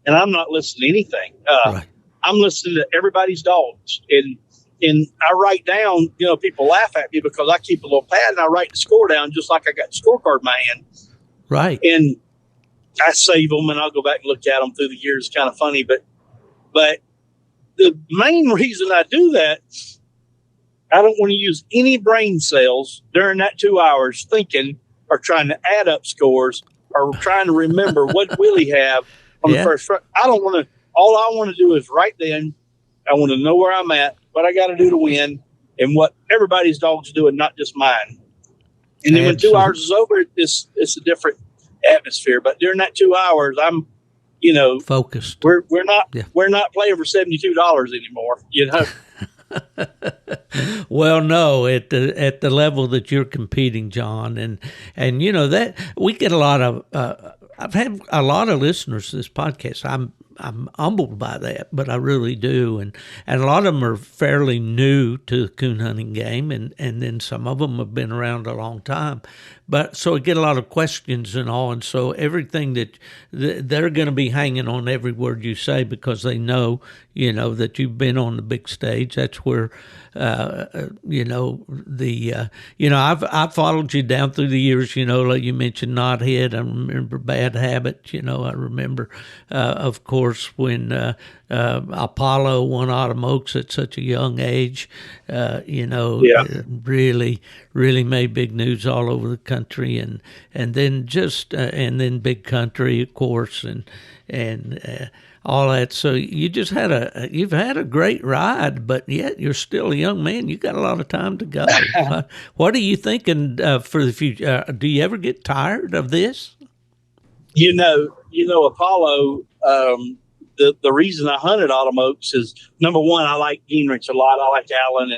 and I'm not listening to anything. Right. I'm listening to everybody's dogs, and I write down. People laugh at me because I keep a little pad and I write the score down just like I got the scorecard in my hand. Right. And I save them and I'll go back and look at them through the years. It's kind of funny, but the main reason I do that, I don't want to use any brain cells during that 2 hours thinking or trying to add up scores or trying to remember what will he have on the first front. I don't want to. All I want to do is right then, I want to know where I'm at, what I got to do to win, and what everybody's dog's doing, not just mine. And then when 2 hours is over, it's a different atmosphere. But during that 2 hours, I'm, focused. We're not playing for $72 anymore. Well, no, at the level that you're competing, John, and that we get a lot of. I've had a lot of listeners to this podcast. I'm humbled by that, but I really do, and a lot of them are fairly new to the coon hunting game, and then some of them have been around a long time. But so I get a lot of questions and all, and so everything that they're going to be hanging on every word you say because they know, that you've been on the big stage. That's where, I've followed you down through the years. Like you mentioned, Knothead. I remember Bad Habit. I remember, of course, when Apollo won Autumn Oaks at such a young age. Really, really made big news all over the country, and then and then Big Country, of course, and all that. So you just you've had a great ride, but yet you're still a young man. You got a lot of time to go. What are you thinking for the future? Do you ever get tired of this? Apollo. The reason I hunted Autumn Oaks is, number one, I like Gingrich a lot. I like Alan,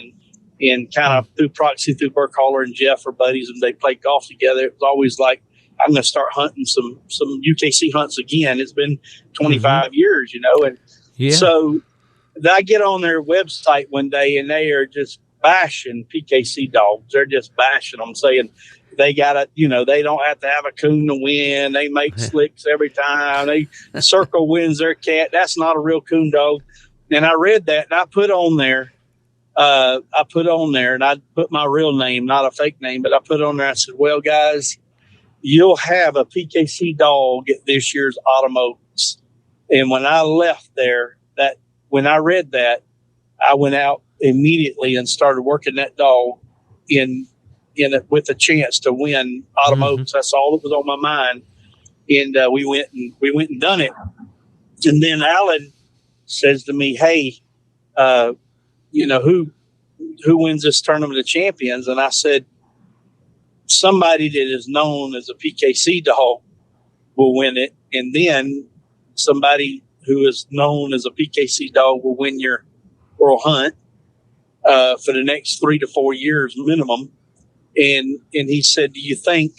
and kind of through proxy, through Burkholder and Jeff are buddies, and they played golf together. It was always like, I'm going to start hunting some UKC hunts again. It's been 25 years, and so I get on their website one day, and they are just bashing PKC dogs. They're just bashing them, saying they got to, they don't have to have a coon to win. They make slicks every time. They circle wins their cat. That's not a real coon dog. And I read that, and I put on there, and I put my real name, not a fake name, but I put on there. I said, well, guys, you'll have a PKC dog at this year's Autumn Oaks. And when I left there, when I read that, I went out immediately and started working that dog in it with a chance to win Autumn Oaks. That's all that was on my mind. And we went and done it. And then Alan says to me, hey, who wins this tournament of champions? And I said, somebody that is known as a PKC dog will win it. And then somebody who is known as a PKC dog will win your World Hunt for the next 3 to 4 years minimum. And he said, do you think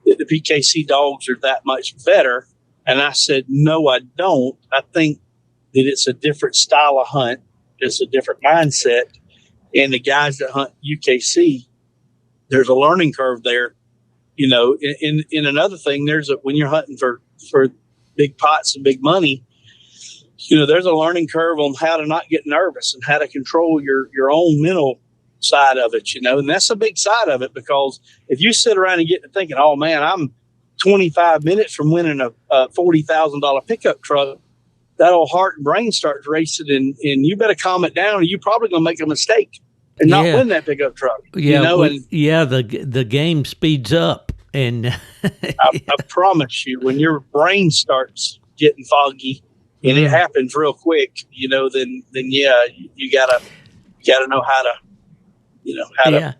that the PKC dogs are that much better? And I said, no, I don't. I think that it's a different style of hunt. It's a different mindset. And the guys that hunt UKC, there's a learning curve there. In another thing, when you're hunting for big pots and big money, there's a learning curve on how to not get nervous and how to control your own mental side of it, and that's a big side of it, because if you sit around and get to thinking, oh man, I'm 25 minutes from winning a $40,000 pickup truck, that old heart and brain starts racing, and you better calm it down, or you're probably going to make a mistake and not win that pickup truck. The game speeds up, and I promise you, when your brain starts getting foggy, and it happens real quick, then you gotta know how to. How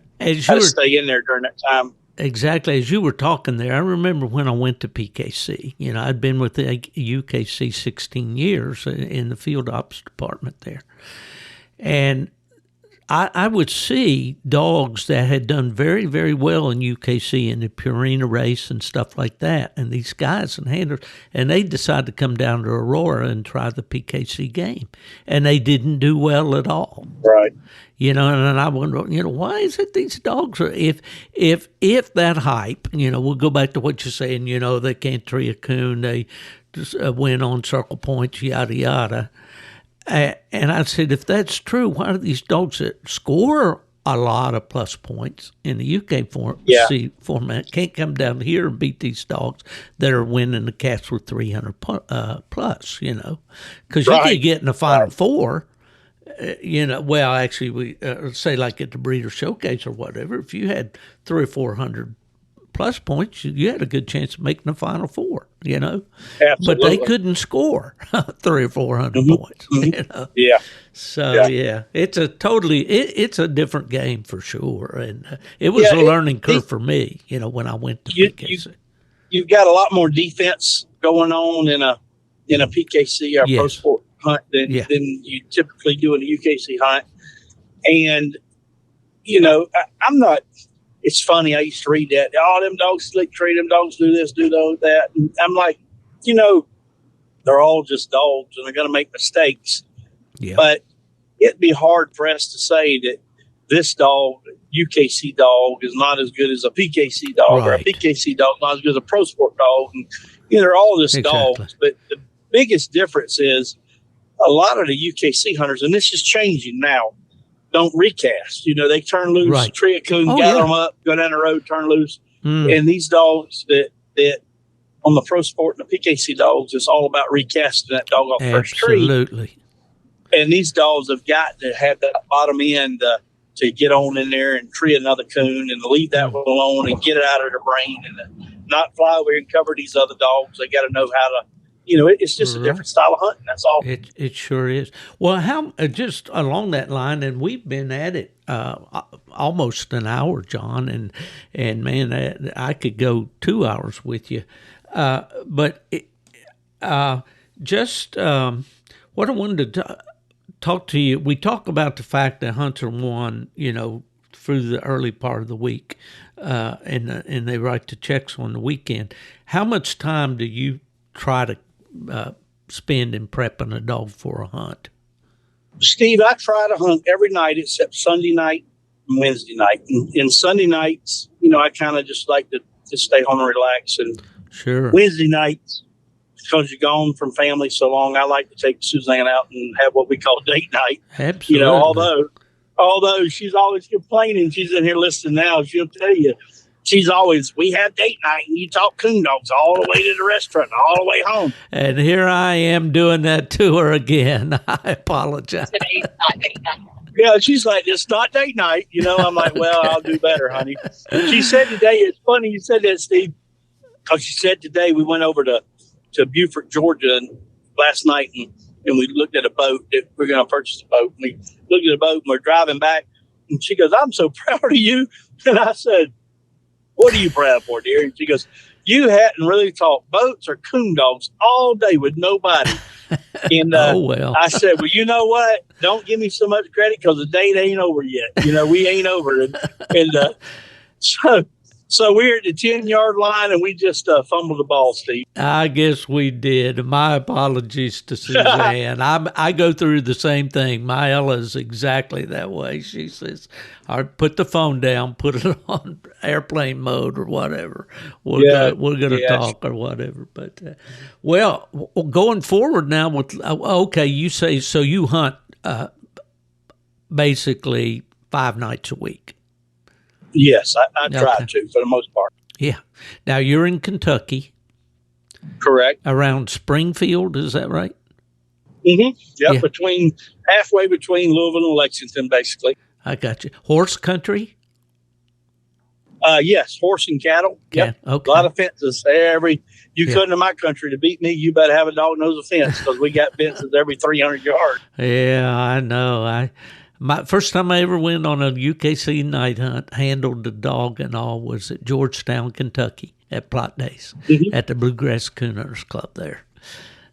to stay in there during that time. Exactly. As you were talking there, I remember when I went to PKC. I'd been with the UKC 16 years in the field ops department there. And I would see dogs that had done very, very well in UKC in the Purina race and stuff like that, and these guys and handlers, and they decided to come down to Aurora and try the PKC game, and they didn't do well at all. Right. You know, and I wonder, why is it these dogs are, if that hype, we'll go back to what you're saying, they can't tree a coon, they just win on circle points, yada, yada. And I said, if that's true, why do these dogs that score a lot of plus points in the UK format can't come down here and beat these dogs that are winning the cats with 300 plus, Because you could get in the Final Four, well, actually, we say like at the Breeder Showcase or whatever, if you had 300 or 400 plus points, you had a good chance of making the Final Four, Absolutely. But they couldn't score 300 or 400 points, Yeah. So, it's a totally, it's a different game for sure. And it was a learning curve for me, when I went to PKC. You've got a lot more defense going on in a PKC or pro sport hunt than you typically do in a UKC hunt. And, I'm not, it's funny. I used to read that. Oh, them dogs slick tree, them dogs do this, do that. And I'm like, they're all just dogs and they're going to make mistakes. Yeah. But it'd be hard for us to say that this dog, UKC dog, is not as good as a PKC dog, or a PKC dog not as good as a pro sport dog. And, they're all just dogs. But the biggest difference is a lot of the UKC hunters, and this is changing now, don't recast. They turn loose, tree a coon, gather them up, go down the road, turn loose. And these dogs that on the pro sport and the PKC dogs, it's all about recasting that dog off first tree. Absolutely. And these dogs have got to have that bottom end to get on in there and tree another coon and leave that one alone and get it out of their brain and not fly over and cover these other dogs. They got to know how to. It's just a different style of hunting. That's all. It sure is. Well, how just along that line, and we've been at it almost an hour, John, and man, I could go 2 hours with you. But what I wanted to talk to you, we talk about the fact that Hunter won, through the early part of the week, and they write the checks on the weekend. How much time do you try to spend in prepping a dog for a hunt? Steve, I try to hunt every night except Sunday night and Wednesday night. And Sunday nights, I kind of just like to just stay home and relax. And Wednesday nights, because you're gone from family so long, I like to take Suzanne out and have what we call date night. Absolutely. Although she's always complaining, she's in here listening now, she'll tell you. She's always, we have date night and you talk coon dogs all the way to the restaurant, all the way home. And here I am doing that to her again. I apologize. Yeah, she's like, it's not date night. I'm like, well, I'll do better, honey. She said today, it's funny you said that, Steve, because she said today we went over to Beaufort, Georgia last night and we looked at a boat. We're going to purchase a boat. We looked at a boat and we're driving back. And she goes, I'm so proud of you. And I said, what are you proud for, dear? And she goes, you hadn't really talked boats or coon dogs all day with nobody. And I said, well, you know what? Don't give me so much credit because the date ain't over yet. We ain't over. And so we're at the 10-yard line and we just fumbled the ball, Steve. I guess we did. My apologies to Suzanne. I go through the same thing. My Ella is exactly that way. She says, all right, put the phone down, put it on airplane mode or whatever. We're going to talk or whatever. But, going forward now with, you say, so you hunt basically 5 nights a week. Yes, I try to for the most part. Yeah. Now you're in Kentucky. Correct. Around Springfield, is that right? Mm-hmm. Yeah, halfway between Louisville and Lexington, basically. I got you. Horse country? Yes, horse and cattle. Yeah. Okay. A lot of fences. Couldn't in my country to beat me. You better have a dog knows a fence because we got fences every 300 yards. Yeah, I know. My first time I ever went on a UKC night hunt, handled the dog and all, was at Georgetown, Kentucky, at Plot Days, at the Bluegrass Cooners Club there.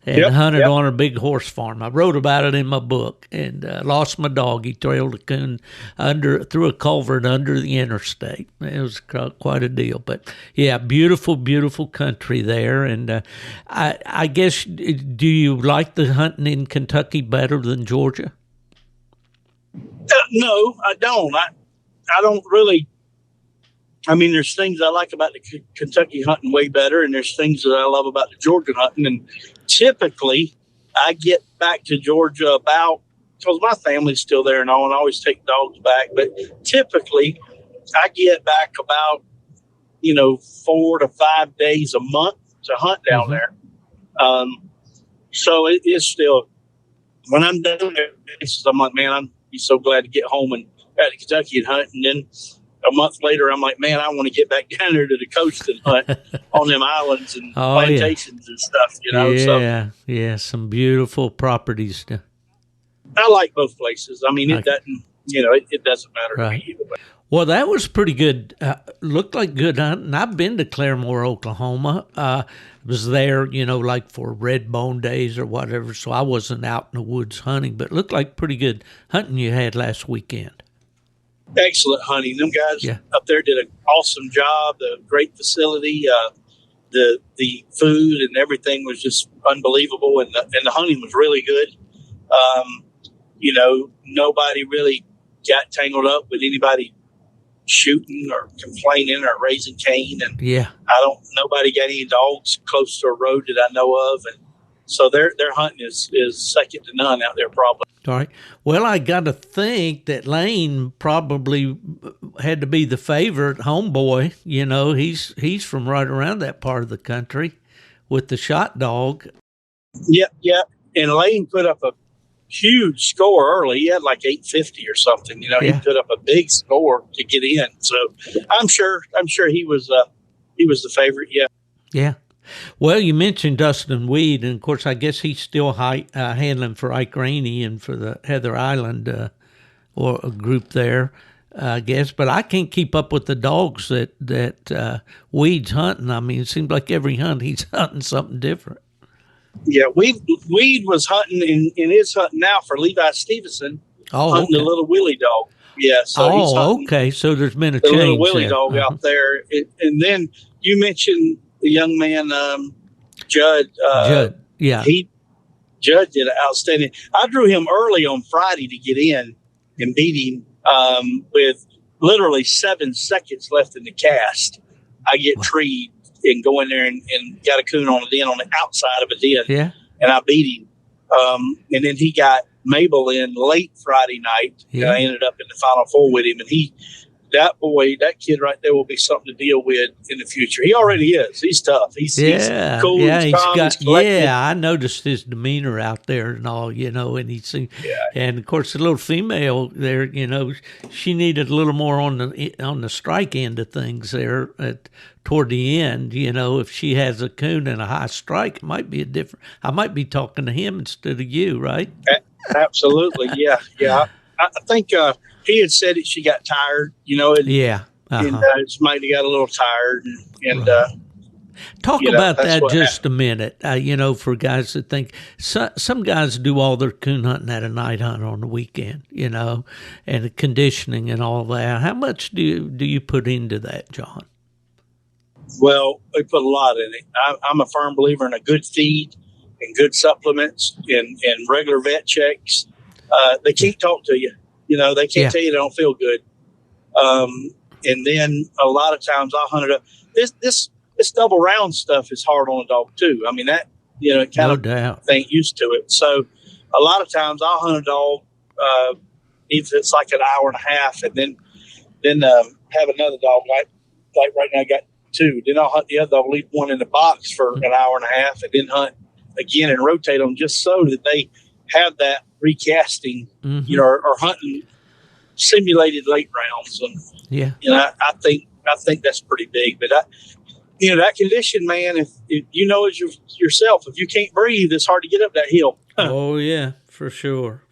and hunted on a big horse farm. I wrote about it in my book, and lost my dog. He trailed a coon through a culvert under the interstate. It was quite a deal. But yeah, beautiful, beautiful country there. And I guess, do you like the hunting in Kentucky better than Georgia? No, I don't. I don't really. I mean, there's things I like about the Kentucky hunting way better, and there's things that I love about the Georgia hunting. And typically, I get back to Georgia about, because my family's still there and all, and I always take dogs back. But typically, I get back about 4 to 5 days a month to hunt down there. So it is still, when I'm down there, I'm like, man, I'm so glad to get home and back to Kentucky and hunt. And then a month later, I'm like, man, I want to get back down there to the coast and hunt on them islands and plantations and stuff, Yeah, yeah, some beautiful properties. I like both places. I mean, it doesn't, it doesn't matter to me either way. Well, that was pretty good. Looked like good hunting. I've been to Claremore, Oklahoma. Was there, like for red bone days or whatever, so I wasn't out in the woods hunting, but it looked like pretty good hunting you had last weekend. Excellent hunting. Them guys up there did an awesome job. The great facility, the food and everything was just unbelievable, and the hunting was really good. Nobody really got tangled up with anybody shooting or complaining or raising Cain, and nobody got any dogs close to a road that I know of, and so their hunting is second to none out there, probably. All right. Well, I got to think that Lane probably had to be the favorite homeboy. He's from right around that part of the country with the shot dog. Yeah. And Lane put up a huge score early. He had like 850 or something. He put up a big score to get in. So I'm sure he was the favorite. Yeah. Yeah. Well, you mentioned Dustin Weed, and of course, I guess he's still handling for Ike Rainey and for the Heather Island or a group there, I guess. But I can't keep up with the dogs that Weed's hunting. I mean, it seems like every hunt he's hunting something different. Yeah, Weed was hunting and is hunting now for Levi Stevenson, hunting the little Willie dog. Yeah, so he's hunting okay. So there's been a the change. Little Willie dog out there, and then you mentioned the young man, Judd. Judd, yeah. Judd did outstanding. I drew him early on Friday to get in and beat him with literally 7 seconds left in the cast. I get treed and go in there and got a coon on a den on the outside of a den, and I beat him. And then he got Mabel in late Friday night, and I ended up in the Final Four with him, and that kid right there will be something to deal with in the future. He already is. He's tough. He's cool. He's calm, I noticed his demeanor out there and all, and and of course the little female there, she needed a little more on the strike end of things there toward the end. If she has a coon and a high strike, it might be I might be talking to him instead of you, right? Absolutely. Yeah. I think he had said that she got tired, and she might have got a little tired. And talk about that just happened. A minute. For guys that think some guys do all their coon hunting at a night hunt on the weekend, and the conditioning and all that. How much do you put into that, John? Well, we put a lot in it. I'm a firm believer in a good feed and good supplements and regular vet checks. They can't talk to you. They can't tell you they don't feel good. And then a lot of times I'll hunt it up. This double round stuff is hard on a dog too. I mean, that, it kind of ain't used to it. So a lot of times I'll hunt a dog, if it's like an hour and a half, and then have another dog like right now I got 2. Then I'll hunt the other dog, leave one in the box for an hour and a half, and then hunt again and rotate them just so that they have that recasting, or hunting simulated late rounds. And, I think that's pretty big, but that condition, man, if you know as yourself, if you can't breathe, it's hard to get up that hill. Oh yeah, for sure.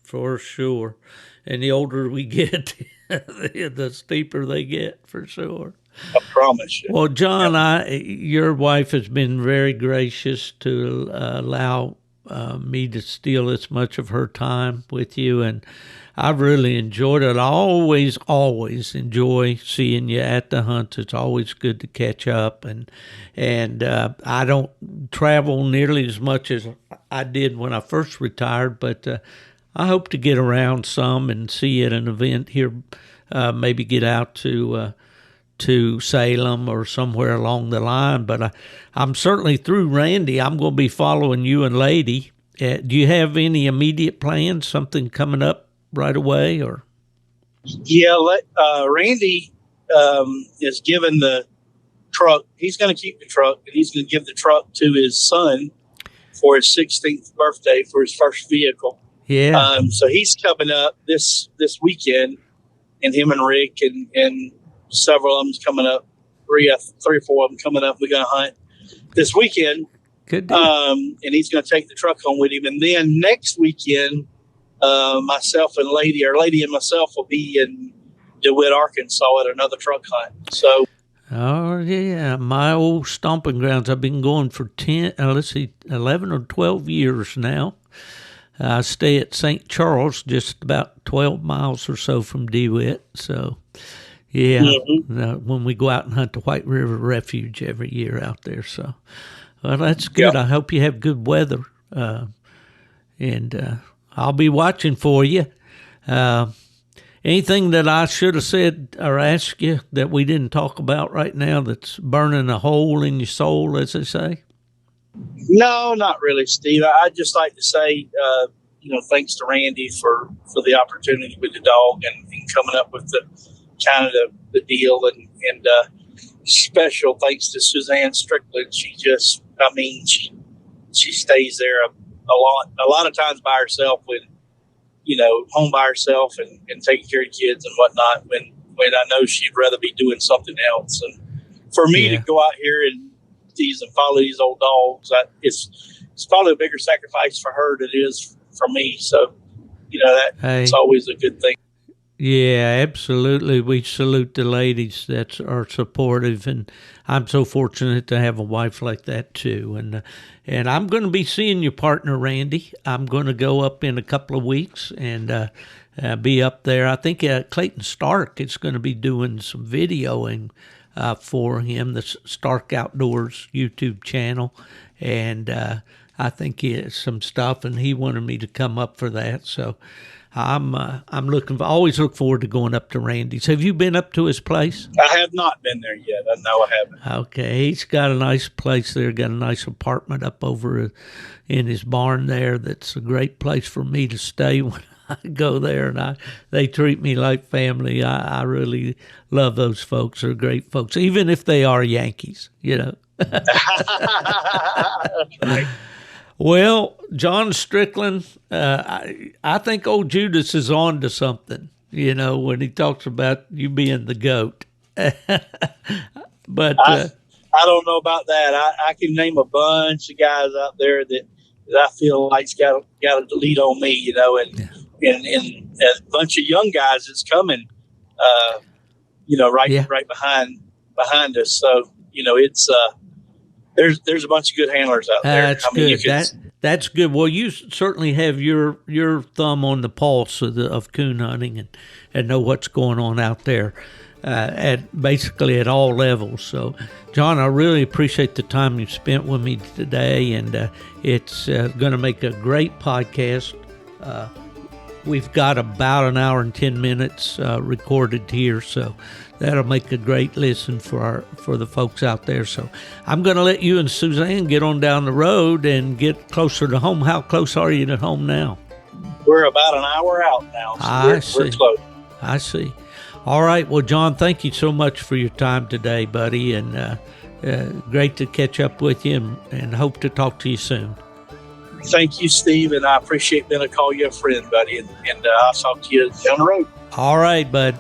And the older we get, the steeper they get, for sure. I promise you. Well, John, your wife has been very gracious to allow me to steal this much of her time with you, and I've really enjoyed it. I always enjoy seeing you at the hunts. It's always good to catch up, and I don't travel nearly as much as I did when I first retired, but I hope to get around some and see you at an event here. Maybe get out to Salem or somewhere along the line. But I'm certainly through Randy. I'm going to be following you and Lady. Do you have any immediate plans? Something coming up right away, or? Yeah, Randy is given the truck. He's going to keep the truck, and he's going to give the truck to his son for his 16th birthday for his first vehicle. Yeah. So he's coming up this weekend, and him and Rick and several of them's coming up. Three or four of them coming up. We're going to hunt this weekend. Good deal. And he's going to take the truck home with him. And then next weekend, myself and Lady and myself will be in DeWitt, Arkansas at another truck hunt. So, oh yeah, my old stomping grounds. I've been going for 11 or 12 years now. I stay at St. Charles, just about 12 miles or so from DeWitt. So, yeah, when we go out and hunt the White River Refuge every year out there. So, well, that's good. Yeah. I hope you have good weather. And I'll be watching for you. Anything that I should have said or asked you that we didn't talk about right now that's burning a hole in your soul, as they say? No, not really, Steve. I'd just like to say, thanks to Randy for the opportunity with the dog and coming up with the kind of the deal, and special thanks to Suzanne Strickland. She stays there a lot of times by herself when, home by herself and taking care of kids and whatnot, when I know she'd rather be doing something else. And for me to go out here and follow these old dogs, it's probably a bigger sacrifice for her than it is for me. So, it's always a good thing. Yeah, absolutely. We salute the ladies that are supportive, and I'm so fortunate to have a wife like that too. And I'm going to be seeing your partner, Randy. I'm going to go up in a couple of weeks and be up there. I think Clayton Stark is going to be doing some videoing for him, the Stark Outdoors YouTube channel, and I think he has some stuff, and he wanted me to come up for that. So I'm always look forward to going up to Randy's. Have you been up to his place? I have not been there yet. No, I haven't. Okay, he's got a nice place there. Got a nice apartment up over in his barn there. That's a great place for me to stay when I go there, and they treat me like family. I really love those folks. They're great folks, even if they are Yankees. That's right. Well, John Strickland, I think old Judas is on to something, when he talks about you being the GOAT. But I don't know about that. I can name a bunch of guys out there that I feel like's got a lead on me, and a bunch of young guys that's coming, right behind us. So, it's there's a bunch of good handlers out there. That's good. That's good. Well, you certainly have your thumb on the pulse of coon hunting and know what's going on out there at basically at all levels. So, John, I really appreciate the time you spent with me today, and it's going to make a great podcast. We've got about an hour and 10 minutes recorded here, so that'll make a great listen for the folks out there. So I'm going to let you and Suzanne get on down the road and get closer to home. How close are you to home now? We're about an hour out now, so we're close. I see. All right. Well, John, thank you so much for your time today, buddy, and great to catch up with you, and hope to talk to you soon. Thank you, Steve, and I appreciate being able to call you a friend, buddy, and I'll talk to you down the road. All right, bud.